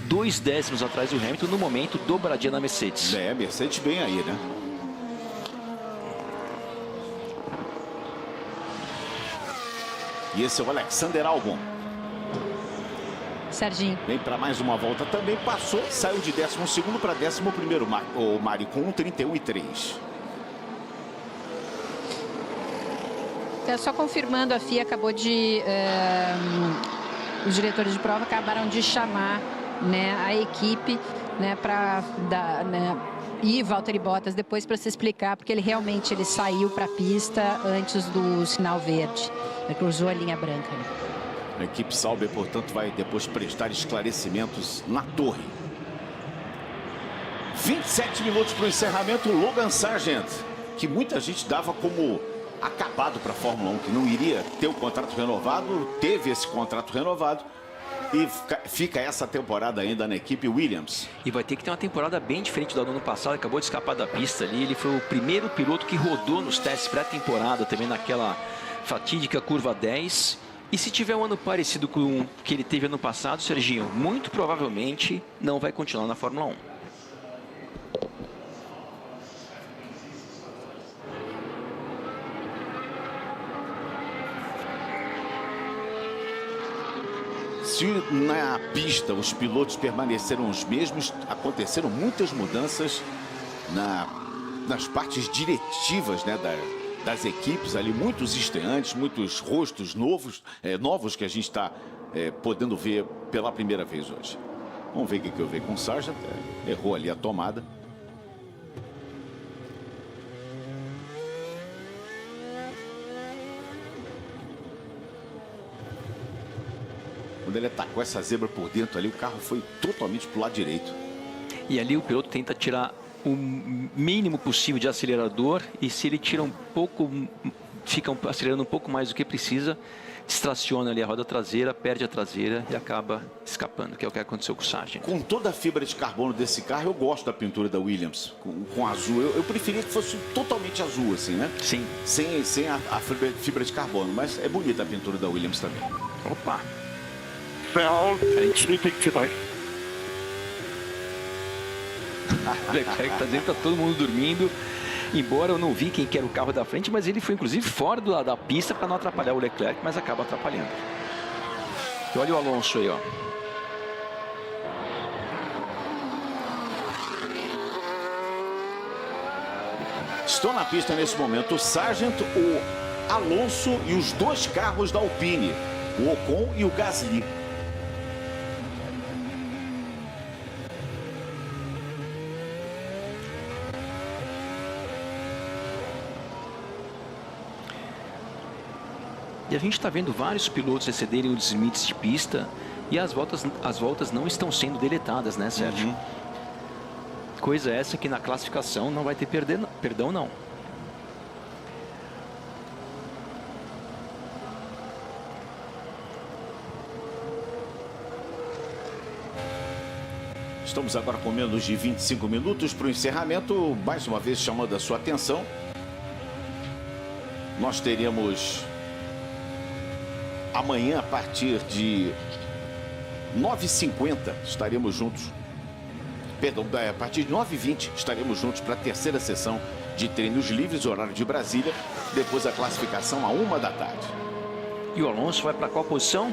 2 décimos atrás do Hamilton, no momento dobradinha na Mercedes. É, Mercedes bem aí, né? E esse é o Alexander Albon. Serginho. Vem para mais uma volta também, passou, saiu de 12º para 11º, o Mari, com 1:31.3. Só confirmando, a FIA acabou de... os diretores de prova acabaram de chamar, né, a equipe, né, para dar... Né, e Valtteri Bottas depois para se explicar, porque ele realmente saiu para a pista antes do sinal verde. Ele cruzou a linha branca. Né? A equipe Sauber, portanto, vai depois prestar esclarecimentos na torre. 27 minutos para o encerramento. Logan Sargent, que muita gente dava como acabado para a Fórmula 1, que não iria ter o contrato renovado, teve esse contrato renovado. E fica essa temporada ainda na equipe Williams. E vai ter que ter uma temporada bem diferente do ano passado. Acabou de escapar da pista ali. Ele foi o primeiro piloto que rodou nos testes pré-temporada, também naquela fatídica curva 10. E se tiver um ano parecido com o que ele teve ano passado, Serginho, muito provavelmente não vai continuar na Fórmula 1. Se na pista os pilotos permaneceram os mesmos, aconteceram muitas mudanças nas partes diretivas, né, das equipes ali, muitos estreantes, muitos rostos novos que a gente está podendo ver pela primeira vez hoje. Vamos ver o que eu vejo com o Sargent. Errou ali a tomada. Quando ele atacou essa zebra por dentro ali, o carro foi totalmente para o lado direito. E ali o piloto tenta tirar o mínimo possível de acelerador, e se ele tira um pouco, fica acelerando um pouco mais do que precisa, distraciona ali a roda traseira, perde a traseira e acaba escapando, que é o que aconteceu com o Sargent. Com toda a fibra de carbono desse carro, eu gosto da pintura da Williams, com azul. Eu preferia que fosse totalmente azul, assim, né? Sim. Sem a fibra de carbono, mas é bonita a pintura da Williams também. Opa! O Leclerc está dizendo que está todo mundo dormindo. Embora eu não vi quem que era o carro da frente, mas ele foi inclusive fora da pista para não atrapalhar o Leclerc, mas acaba atrapalhando. E olha o Alonso aí, ó. Estão na pista nesse momento o Sargent, o Alonso e os 2 carros da Alpine, o Ocon e o Gasly. E a gente está vendo vários pilotos excederem os limites de pista e as voltas não estão sendo deletadas, né, Sérgio? Uhum. Coisa essa que na classificação não vai ter perdão, não. Estamos agora com menos de 25 minutos para o encerramento. Mais uma vez chamando a sua atenção. Nós teremos Amanhã, a partir de 9h50, estaremos juntos. Perdão, a partir de 9h20, estaremos juntos para a terceira sessão de treinos livres, horário de Brasília. Depois a classificação à 1 da tarde. E o Alonso vai para qual posição?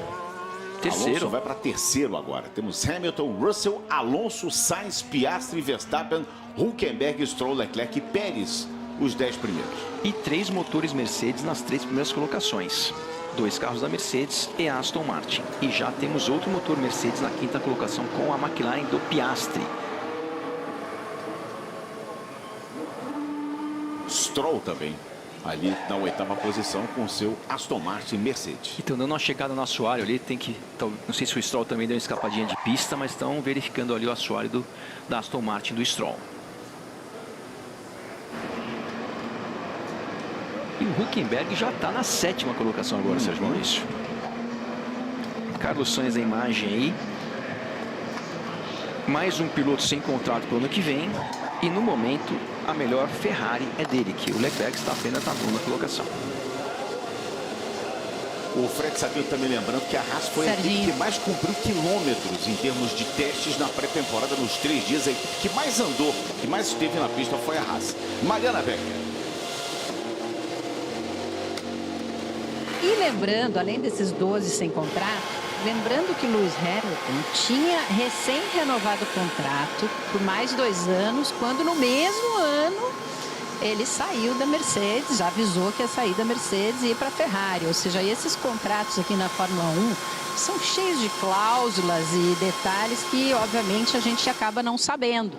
Terceiro. Alonso vai para terceiro agora. Temos Hamilton, Russell, Alonso, Sainz, Piastri, Verstappen, Hülkenberg, Stroll, Leclerc e Pérez, os 10 primeiros. E 3 motores Mercedes nas 3 primeiras colocações. 2 carros da Mercedes e a Aston Martin. E já temos outro motor Mercedes na 5ª colocação com a McLaren do Piastri. Stroll também, ali na 8ª posição com o seu Aston Martin Mercedes. Estão dando uma chegada no assoalho ali, tem que... Não sei se o Stroll também deu uma escapadinha de pista, mas estão verificando ali o assoalho da Aston Martin do Stroll. E o Hülkenberg já está na 7ª colocação agora, Sérgio Maurício. Carlos Sainz na imagem aí. Mais um piloto sem contrato para o ano que vem. E no momento, a melhor Ferrari é dele, que o Leclerc está apenas na 9ª colocação. O Fred Sabino está me lembrando que a Haas foi a equipe que mais cumpriu quilômetros em termos de testes na pré-temporada nos 3 dias. A equipe que mais andou, que mais esteve na pista foi a Haas. Mariana Becker. E lembrando, além desses 12 sem contrato, lembrando que Lewis Hamilton tinha recém-renovado o contrato por mais 2 anos, quando no mesmo ano ele saiu da Mercedes, já avisou que ia sair da Mercedes e ir para a Ferrari. Ou seja, esses contratos aqui na Fórmula 1 são cheios de cláusulas e detalhes que, obviamente, a gente acaba não sabendo,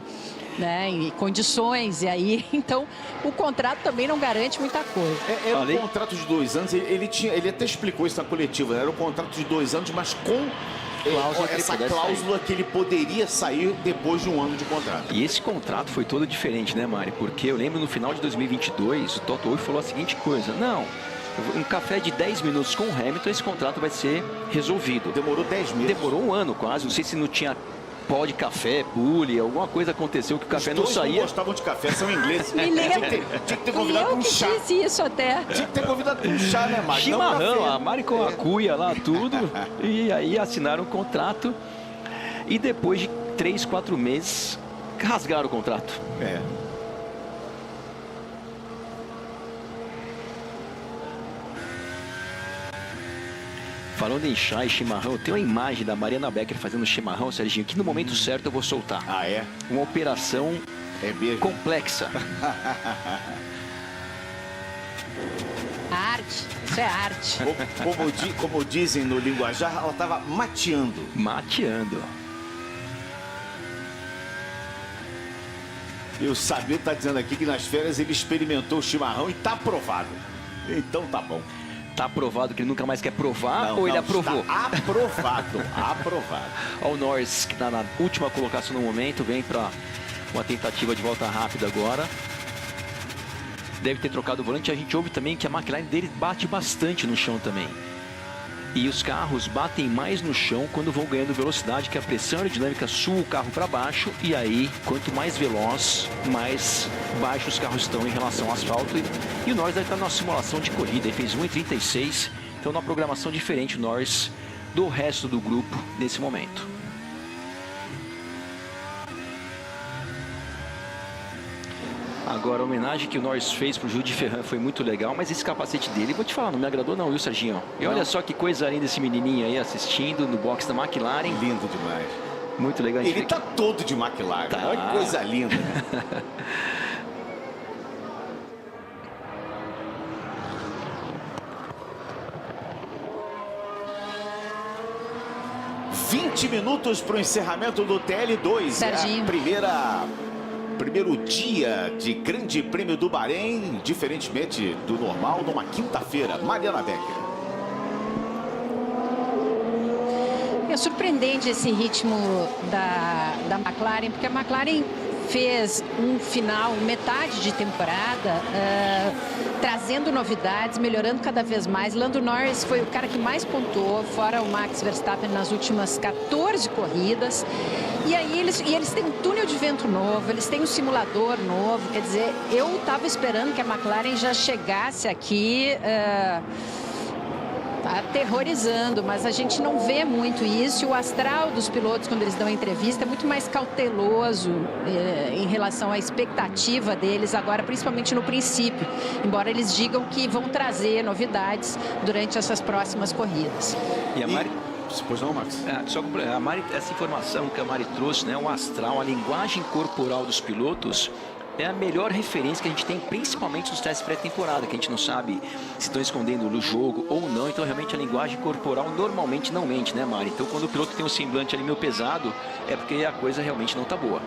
né? E condições, e aí, então, o contrato também não garante muita coisa. Era um contrato de 2 anos, ele até explicou isso na coletiva, né? Era um contrato de 2 anos, mas com essa cláusula que ele poderia sair depois de 1 ano de contrato. E esse contrato foi todo diferente, né, Mari? Porque eu lembro no final de 2022, o Toto Wolff falou a seguinte coisa: não, um café de 10 minutos com o Hamilton, esse contrato vai ser resolvido. Demorou 10 meses. Demorou 1 ano quase, não sei se não tinha pó de café, bule, alguma coisa aconteceu que o café não saía. Os não gostavam de café, são ingleses. Me lembro. Tinha que ter convidado com um chá. Eu disse isso até. Tinha que ter convidado com um chá, né, Mari? Chimarrão, a Mari com a cuia lá, tudo. E aí assinaram o contrato. E depois de 3, 4 meses, rasgaram o contrato. É. Falando em chá e chimarrão, tem uma imagem da Mariana Becker fazendo chimarrão, Serginho, que no momento certo eu vou soltar. Ah, é? Uma operação complexa. Arte, isso é arte. Como dizem no linguajar, ela estava mateando. Mateando. E o Sabino está dizendo aqui que nas férias ele experimentou o chimarrão e está aprovado. Então tá bom. Tá aprovado que ele nunca mais quer provar, ou ele aprovou? Está aprovado, aprovado. Olha o Norris, que está na última colocação no momento, vem para uma tentativa de volta rápida agora. Deve ter trocado o volante. A gente ouve também que a McLaren dele bate bastante no chão também. E os carros batem mais no chão quando vão ganhando velocidade, que a pressão aerodinâmica sua o carro para baixo. E aí, quanto mais veloz, mais baixo os carros estão em relação ao asfalto. E o Norris deve estar numa simulação de corrida. Ele fez 1,36. Então, numa programação diferente, o Norris do resto do grupo nesse momento. Agora, a homenagem que o Norris fez pro Jules Ferrand foi muito legal, mas esse capacete dele, vou te falar, não me agradou não, viu, Serginho? E olha só que coisa linda esse menininho aí assistindo no box da McLaren. Lindo demais. Muito legal. Ele tá todo de McLaren, tá. Olha que coisa linda, né? ...20 minutos para o encerramento do TL2. Serginho. É a primeiro dia de Grande Prêmio do Bahrein, diferentemente do normal, numa quinta-feira. Mariana Becker. É surpreendente esse ritmo da McLaren, porque a McLaren fez um final, metade de temporada, trazendo novidades, melhorando cada vez mais. Lando Norris foi o cara que mais pontuou, fora o Max Verstappen, nas últimas 14 corridas. E aí eles têm um túnel de vento novo, eles têm um simulador novo. Quer dizer, eu estava esperando que a McLaren já chegasse aqui Tá aterrorizando, mas a gente não vê muito isso. O astral dos pilotos, quando eles dão entrevista, é muito mais cauteloso em relação à expectativa deles agora, principalmente no princípio. Embora eles digam que vão trazer novidades durante essas próximas corridas. E a Mari... Pois não, Max? A Mari, essa informação que a Mari trouxe, né, o astral, a linguagem corporal dos pilotos, é a melhor referência que a gente tem, principalmente nos testes pré-temporada, que a gente não sabe se estão escondendo no jogo ou não. Então, realmente, a linguagem corporal normalmente não mente, né, Mari? Então, quando o piloto tem um semblante ali meio pesado, é porque a coisa realmente não está boa.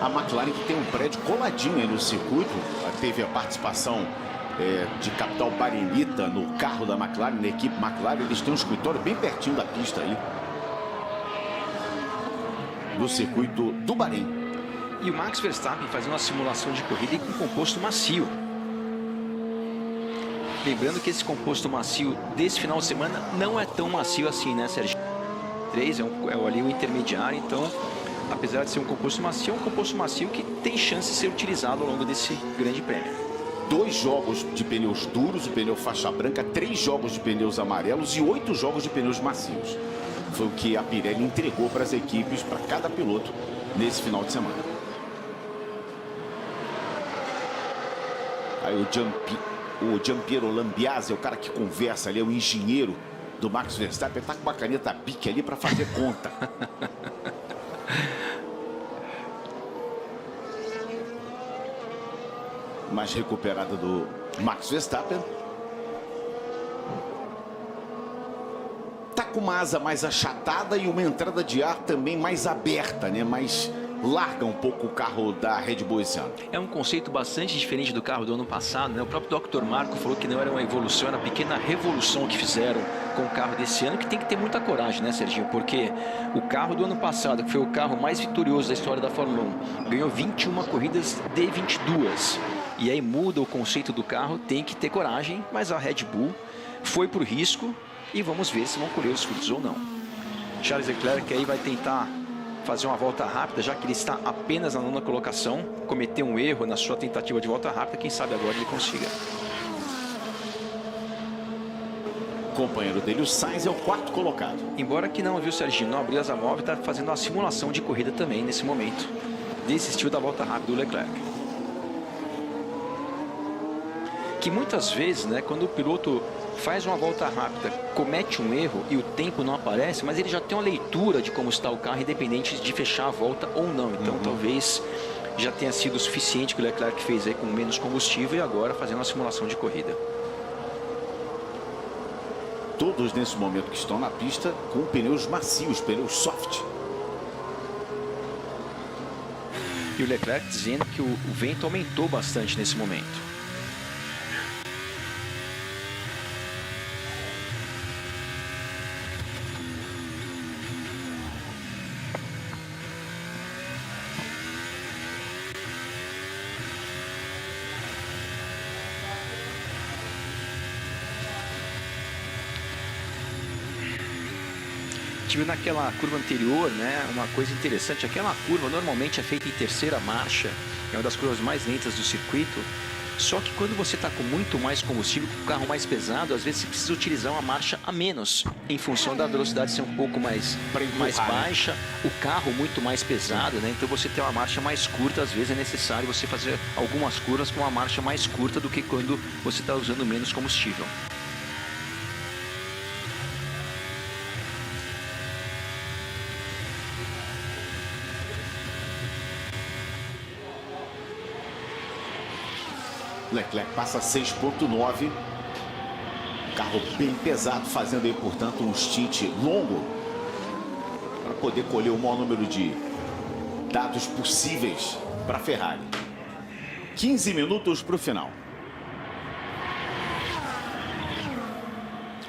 A McLaren, que tem um prédio coladinho aí no circuito, teve a participação de Capital Barenita no carro da McLaren, na equipe McLaren. Eles têm um escritório bem pertinho da pista aí, no circuito do Bahrein. E o Max Verstappen fazendo uma simulação de corrida com composto macio. Lembrando que esse composto macio desse final de semana não é tão macio assim, né, Sérgio? 3 é ali o intermediário, então, apesar de ser um composto macio, é um composto macio que tem chance de ser utilizado ao longo desse grande prêmio. 2 jogos de pneus duros, o pneu faixa branca, 3 jogos de pneus amarelos e 8 jogos de pneus macios. Foi o que a Pirelli entregou para as equipes, para cada piloto, nesse final de semana. Aí o Giampiero Lambiase, é o cara que conversa ali, é o engenheiro do Max Verstappen, tá com uma caneta Bic ali para fazer conta. Mais recuperada do Max Verstappen. Tá com uma asa mais achatada e uma entrada de ar também mais aberta, né? Mais larga um pouco o carro da Red Bull esse ano. É um conceito bastante diferente do carro do ano passado, né? O próprio Dr. Marco falou que não era uma evolução, era uma pequena revolução que fizeram com o carro desse ano, que tem que ter muita coragem, né, Serginho? Porque o carro do ano passado, que foi o carro mais vitorioso da história da Fórmula 1, ganhou 21 corridas de 22. E aí muda o conceito do carro, tem que ter coragem, mas a Red Bull foi pro risco e vamos ver se vão colher os frutos ou não. Charles Leclerc aí vai tentar fazer uma volta rápida, já que ele está apenas na 9ª colocação, cometeu um erro na sua tentativa de volta rápida, quem sabe agora ele consiga. O companheiro dele, o Sainz, é o 4º colocado. Embora que não, viu, Serginho? Não abriu asa móvel, está fazendo uma simulação de corrida também nesse momento. Desistiu da volta rápida do Leclerc. Que muitas vezes, né, quando o piloto faz uma volta rápida, comete um erro e o tempo não aparece, mas ele já tem uma leitura de como está o carro, independente de fechar a volta ou não. Então, talvez já tenha sido o suficiente que o Leclerc fez aí com menos combustível e agora fazendo uma simulação de corrida. Todos nesse momento que estão na pista com pneus macios, pneus soft. E o Leclerc dizendo que o vento aumentou bastante nesse momento. Tive naquela curva anterior, né, uma coisa interessante, aquela curva normalmente é feita em terceira marcha, é uma das curvas mais lentas do circuito, só que quando você está com muito mais combustível, com o carro mais pesado, às vezes você precisa utilizar uma marcha a menos, em função da velocidade ser um pouco mais baixa, o carro muito mais pesado, né, então você tem uma marcha mais curta, às vezes é necessário você fazer algumas curvas com uma marcha mais curta do que quando você está usando menos combustível. Leclerc passa 6.9. Carro bem pesado, fazendo aí, portanto, um stint longo para poder colher o maior número de dados possíveis para a Ferrari. 15 minutos para o final.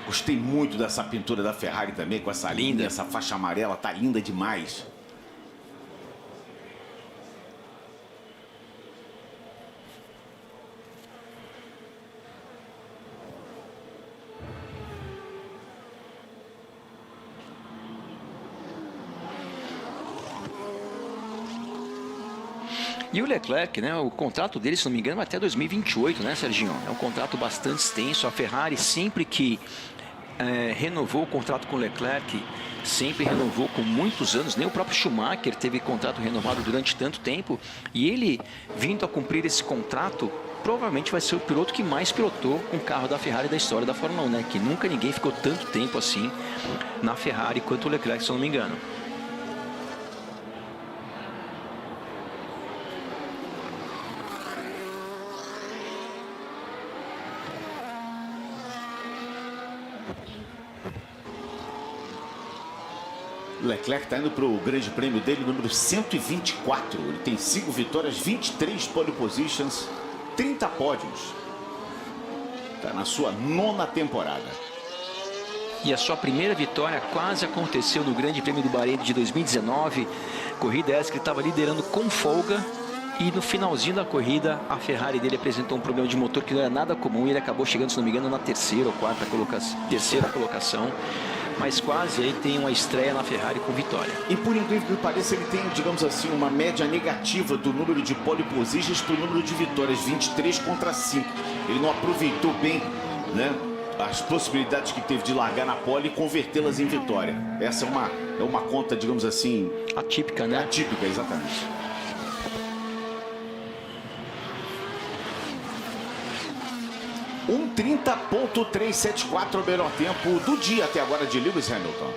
Gostei muito dessa pintura da Ferrari também, com essa linha, essa faixa amarela, tá linda demais. E o Leclerc, né, o contrato dele, se não me engano, vai até 2028, né, Serginho? É um contrato bastante extenso. A Ferrari, sempre que renovou o contrato com o Leclerc, sempre renovou com muitos anos. Nem o próprio Schumacher teve contrato renovado durante tanto tempo. E ele, vindo a cumprir esse contrato, provavelmente vai ser o piloto que mais pilotou com o carro da Ferrari da história da Fórmula 1, né? Que nunca ninguém ficou tanto tempo assim na Ferrari quanto o Leclerc, se eu não me engano. Leclerc está indo para o grande prêmio dele, número 124. Ele tem 5 vitórias, 23 pole positions, 30 pódios. Está na sua 9ª temporada. E a sua primeira vitória quase aconteceu no Grande Prêmio do Bahrein de 2019. Corrida essa que ele estava liderando com folga. E no finalzinho da corrida, a Ferrari dele apresentou um problema de motor que não era nada comum. E ele acabou chegando, se não me engano, na terceira colocação. Mas quase aí tem uma estreia na Ferrari com vitória. E por incrível que pareça, ele tem, digamos assim, uma média negativa do número de pole positions para o número de vitórias, 23 contra 5. Ele não aproveitou bem, né, as possibilidades que teve de largar na pole e convertê-las em vitória. Essa é uma conta, digamos assim... atípica, né? Atípica, exatamente. Um 30.374 o melhor tempo do dia até agora de Lewis Hamilton.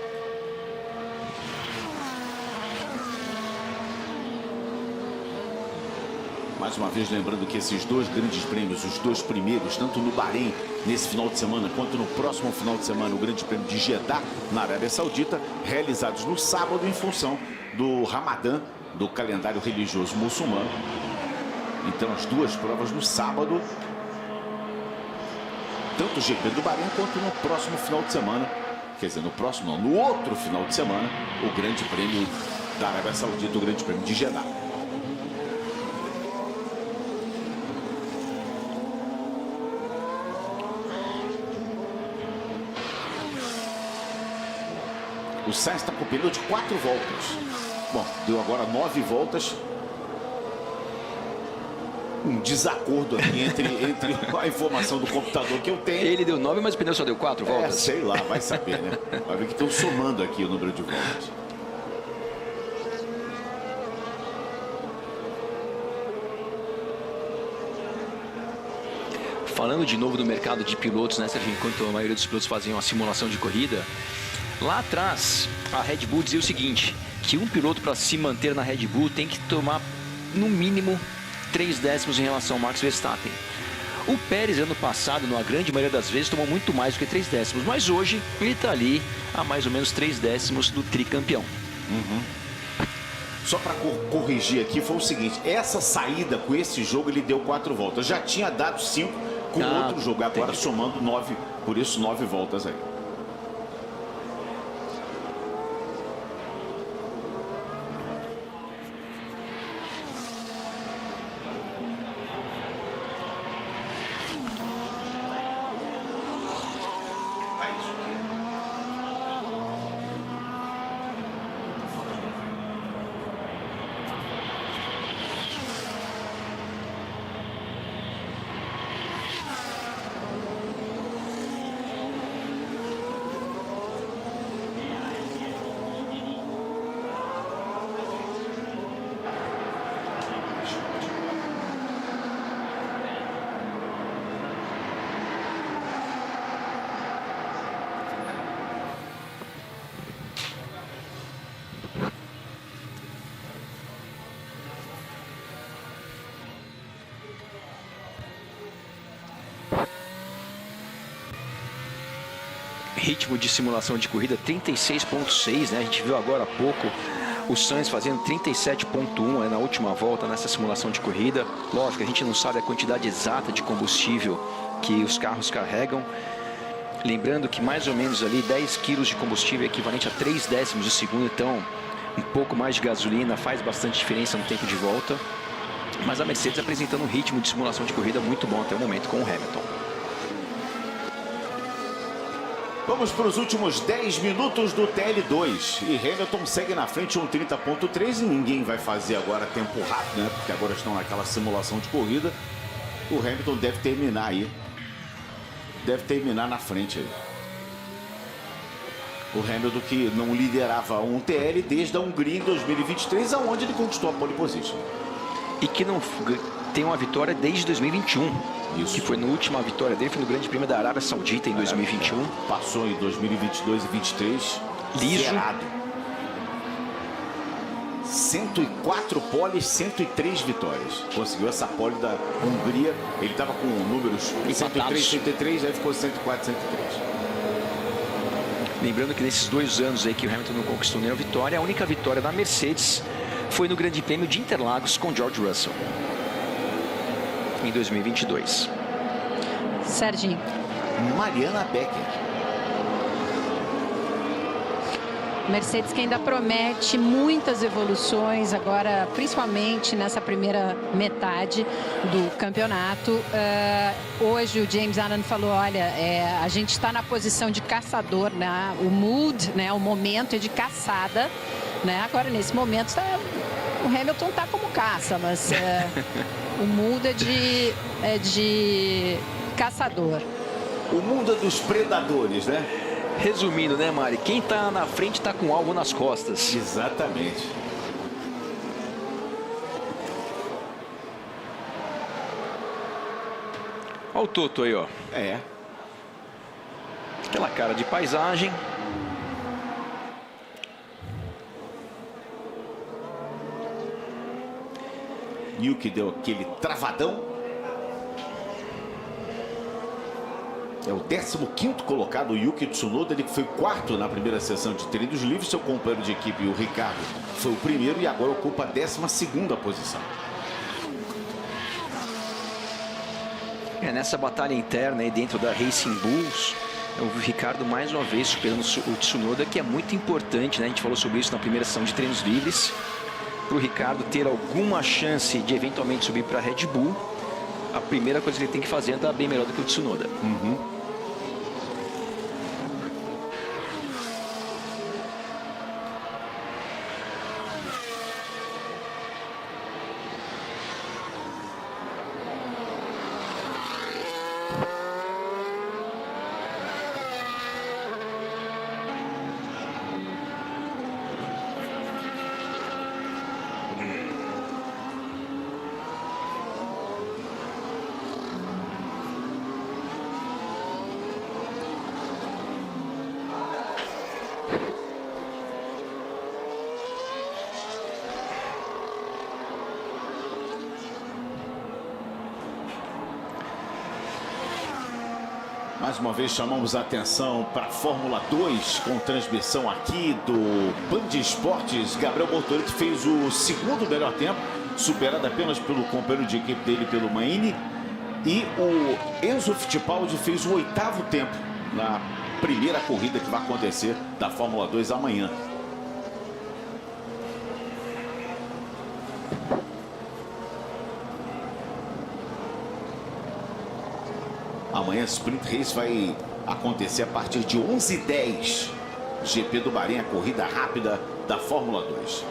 Mais uma vez lembrando que esses dois grandes prêmios, os dois primeiros, tanto no Bahrein nesse final de semana, quanto no próximo final de semana, o Grande Prêmio de Jeddah na Arábia Saudita, realizados no sábado em função do Ramadã, do calendário religioso muçulmano. Então as duas provas no sábado, tanto o GP do Bahrein quanto no próximo final de semana, quer dizer, no próximo não, no outro final de semana, o Grande Prêmio da Arábia Saudita, o Grande Prêmio de Jeddah. O Sainz está com pneu de 4 voltas. Bom, deu agora 9 voltas. Um desacordo aqui entre a informação do computador que eu tenho. Ele deu 9, mas o pneu só deu 4 voltas. Sei lá, vai saber, né? Vai ver que estão somando aqui o número de voltas. Falando de novo do mercado de pilotos, né, Serginho? Enquanto a maioria dos pilotos faziam a simulação de corrida, lá atrás a Red Bull dizia o seguinte, que um piloto para se manter na Red Bull tem que tomar no mínimo 3 décimos em relação ao Max Verstappen. O Pérez, ano passado, na grande maioria das vezes, tomou muito mais do que 3 décimos. Mas hoje, ele está ali a mais ou menos 3 décimos do tricampeão. Só para corrigir aqui, foi o seguinte. Essa saída com esse jogo, ele deu 4 voltas. Já tinha dado 5 com outro jogo. Agora somando 9, por isso 9 voltas aí. Ritmo de simulação de corrida 36.6, né? A gente viu agora há pouco o Sainz fazendo 37.1 na última volta nessa simulação de corrida. Lógico, a gente não sabe a quantidade exata de combustível que os carros carregam. Lembrando que mais ou menos ali 10 quilos de combustível é equivalente a 3 décimos de segundo. Então, um pouco mais de gasolina faz bastante diferença no tempo de volta. Mas a Mercedes apresentando um ritmo de simulação de corrida muito bom até o momento com o Hamilton. Vamos para os últimos 10 minutos do TL2. E Hamilton segue na frente 1:30.3 e ninguém vai fazer agora tempo rápido, né? Porque agora estão naquela simulação de corrida. O Hamilton deve terminar aí. Deve terminar na frente aí. O Hamilton que não liderava um TL desde a Hungria em 2023, aonde ele conquistou a pole position. E que não tem uma vitória desde 2021. Isso. Que foi na última vitória dele, foi no Grande Prêmio da Arábia Saudita em 2021. Passou em 2022 e 2023. Liso. Zerado. 104 poles, 103 vitórias. Conseguiu essa pole da Hungria. Ele estava com números 103, 103, aí ficou 104, 103. Lembrando que nesses 2 anos aí que o Hamilton não conquistou nenhuma vitória, a única vitória da Mercedes foi no Grande Prêmio de Interlagos com George Russell, em 2022. Serginho. Mariana Becker. Mercedes que ainda promete muitas evoluções agora, principalmente nessa primeira metade do campeonato. Hoje o James Allen falou, olha, a gente está na posição de caçador, né? O mood, né? O momento é de caçada, né? Agora nesse momento o Hamilton está como caça, mas o mood é de caçador. O mundo é dos predadores, né? Resumindo, né, Mari? Quem tá na frente tá com algo nas costas. Exatamente. Olha o Toto aí, ó. É. Aquela cara de paisagem. Yuki deu aquele travadão. É o 15º colocado, o Yuki Tsunoda, ele foi 4º na primeira sessão de treinos livres. Seu companheiro de equipe, o Ricardo, foi o primeiro e agora ocupa a 12ª posição. Nessa batalha interna aí dentro da Racing Bulls, o Ricardo mais uma vez superando o Tsunoda, que é muito importante, né? A gente falou sobre isso na primeira sessão de treinos livres. Para o Ricardo ter alguma chance de eventualmente subir para a Red Bull, a primeira coisa que ele tem que fazer é estar bem melhor do que o Tsunoda. Mais uma vez chamamos a atenção para a Fórmula 2 com transmissão aqui do Band Esportes. Gabriel Bortoleto fez o 2º melhor tempo, superado apenas pelo companheiro de equipe dele, pelo Maini. E o Enzo Fittipaldi fez o 8º tempo na primeira corrida que vai acontecer da Fórmula 2 amanhã. Amanhã a Sprint Race vai acontecer a partir de 11h10. GP do Bahrein, a corrida rápida da Fórmula 2.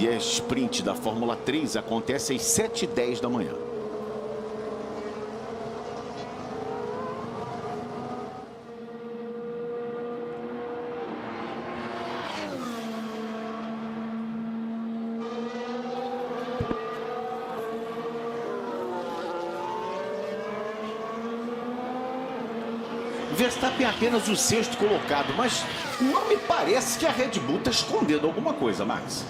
E a Sprint da Fórmula 3 acontece às 7h10 da manhã. Verstappen é apenas o 6º colocado, mas não me parece que a Red Bull está escondendo alguma coisa, Max.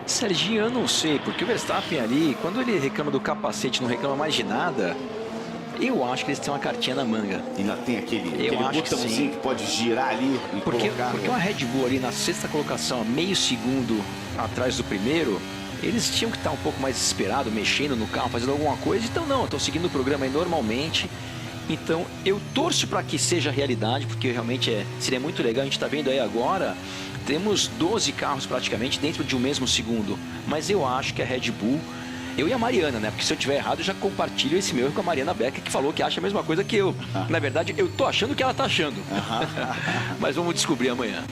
Serginho, eu não sei, porque o Verstappen ali, quando ele reclama do capacete, não reclama mais de nada, eu acho que eles têm uma cartinha na manga. Ainda tem aquele botãozinho que pode girar ali e colocar. Porque uma Red Bull ali na 6ª colocação, a meio segundo atrás do primeiro, eles tinham que estar um pouco mais desesperados, mexendo no carro, fazendo alguma coisa. Então não, estão seguindo o programa aí normalmente. Então eu torço para que seja realidade, porque realmente seria muito legal. A gente está vendo aí agora, temos 12 carros praticamente dentro de um mesmo segundo. Mas eu acho que a Red Bull Eu e a Mariana, né? Porque se eu tiver errado, eu já compartilho esse meu com a Mariana Becker, que falou que acha a mesma coisa que eu. Na verdade, eu tô achando que ela tá achando. Mas vamos descobrir amanhã.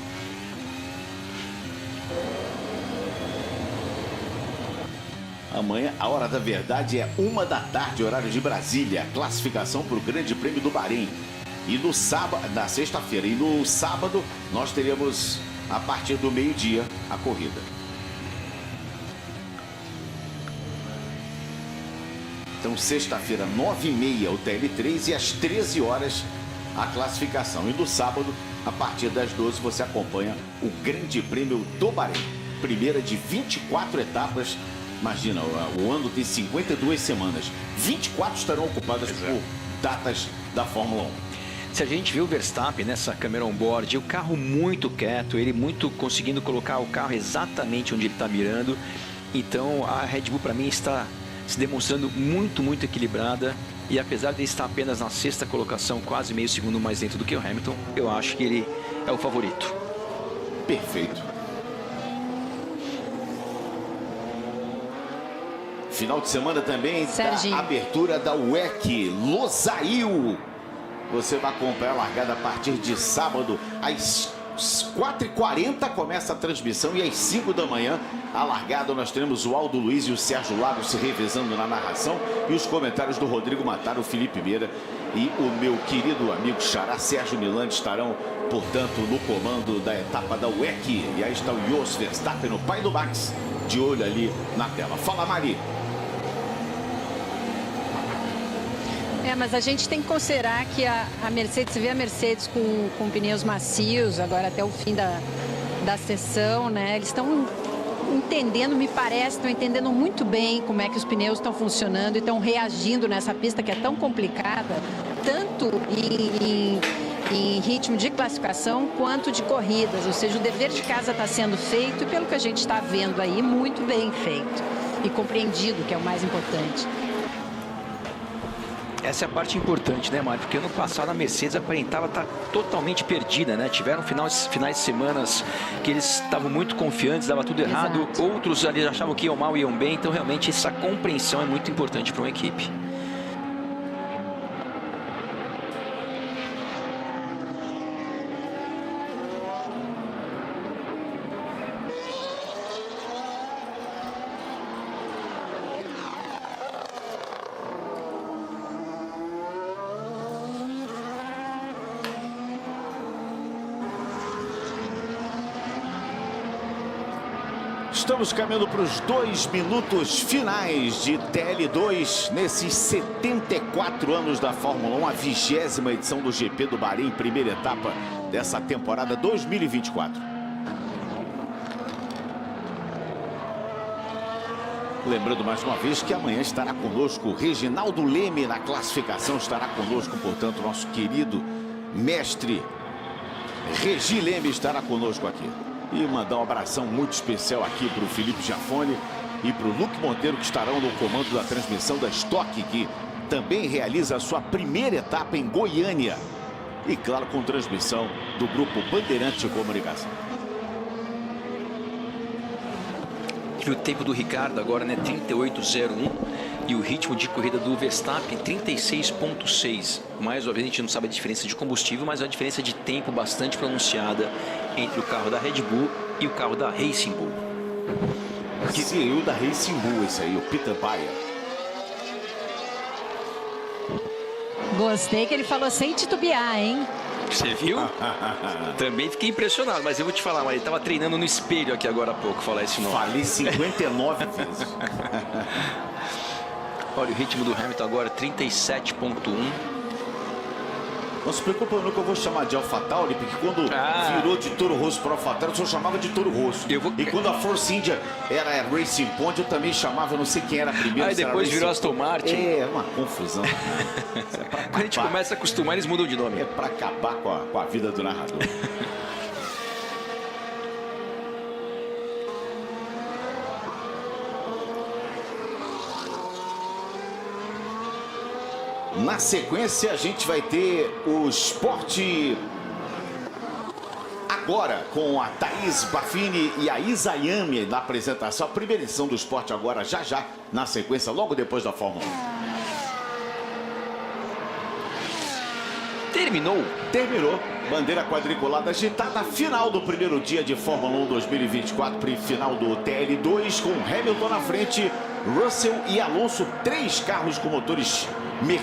Amanhã, a hora da verdade é 1 da tarde, horário de Brasília. Classificação para o Grande Prêmio do Bahrein. E no sábado, na sexta-feira, e no sábado, nós teremos, a partir do meio-dia, a corrida. Então, sexta-feira, 9h30, o TL3 e às 13 horas a classificação. E no sábado, a partir das 12, você acompanha o Grande Prêmio do Bahrein. Primeira de 24 etapas. Imagina, o ano tem 52 semanas. 24 estarão ocupadas por datas da Fórmula 1. Se a gente vê o Verstappen nessa câmera on-board, o carro muito quieto, ele muito conseguindo colocar o carro exatamente onde ele está mirando. Então, a Red Bull, para mim, está se demonstrando muito, muito equilibrada. E apesar de estar apenas na 6ª colocação, quase meio segundo mais dentro do que o Hamilton, eu acho que ele é o favorito. Perfeito. Final de semana também da abertura da WEC Losail. Você vai acompanhar a largada a partir de sábado às 4h40 começa a transmissão e às 5 da manhã a largada. Nós teremos o Aldo Luiz e o Sérgio Lagos se revezando na narração e os comentários do Rodrigo Mataro, o Felipe Meira e o meu querido amigo xará Sérgio Milani estarão, portanto, no comando da etapa da WEC. E aí está o Jos Verstappen, o pai do Max, de olho ali na tela. Fala, Mari. Mas a gente tem que considerar que a Mercedes, você vê a Mercedes com pneus macios, agora até o fim da sessão, né? Eles estão entendendo, me parece, estão entendendo muito bem como é que os pneus estão funcionando e estão reagindo nessa pista que é tão complicada, tanto em ritmo de classificação quanto de corridas. Ou seja, o dever de casa está sendo feito e, pelo que a gente está vendo aí, muito bem feito e compreendido, que é o mais importante. Essa é a parte importante, né, Mário? Porque ano passado a Mercedes aparentava estar totalmente perdida, né? Tiveram finais de semanas que eles estavam muito confiantes, dava tudo errado. Exato. Outros ali achavam que iam mal, iam bem. Então, realmente, essa compreensão é muito importante para uma equipe. Estamos caminhando para os 2 minutos finais de TL2 nesses 74 anos da Fórmula 1, a 20ª edição do GP do Bahrein, primeira etapa dessa temporada 2024. Lembrando mais uma vez que amanhã estará conosco o Reginaldo Leme na classificação, estará conosco, portanto, nosso querido mestre Regi Leme estará conosco aqui. E mandar um abração muito especial aqui para o Felipe Jafone e para o Luque Monteiro, que estarão no comando da transmissão da Stock, que também realiza a sua primeira etapa em Goiânia. E, claro, com transmissão do Grupo Bandeirante de Comunicação. E o tempo do Ricardo agora, né, 38,01. E o ritmo de corrida do Verstappen, 36,6. Mais uma vez, a gente não sabe a diferença de combustível, mas é uma diferença de tempo bastante pronunciada entre o carro da Red Bull e o carro da Racing Bull. CEO da Racing Bull, esse aí, o Peter Bayer. Gostei que ele falou sem titubear, hein? Você viu? Também fiquei impressionado, mas eu vou te falar, mas ele estava treinando no espelho aqui agora há pouco, falar esse nome. Falei 59 vezes. Olha o ritmo do Hamilton agora, 37,1. Não se preocupa não que eu vou chamar de AlphaTauri, porque quando virou de Toro Rosso para AlphaTauri, eu só chamava de Toro Rosso. E quando a Force India era Racing Point, eu também chamava, eu não sei quem era primeiro. Aí depois virou Aston Martin. É uma confusão. Quando a gente começa a acostumar, eles mudam de nome. É para acabar com a vida do narrador. Na sequência, a gente vai ter o esporte a Agora com a Thaís Baffini e a Isa Yami na apresentação. A primeira edição do esporte agora, já na sequência, logo depois da Fórmula 1. Terminou. Bandeira quadriculada agitada. Final do primeiro dia de Fórmula 1 2024. Final do TL2 com Hamilton na frente. Russell e Alonso. 3 carros com motores Mercedes.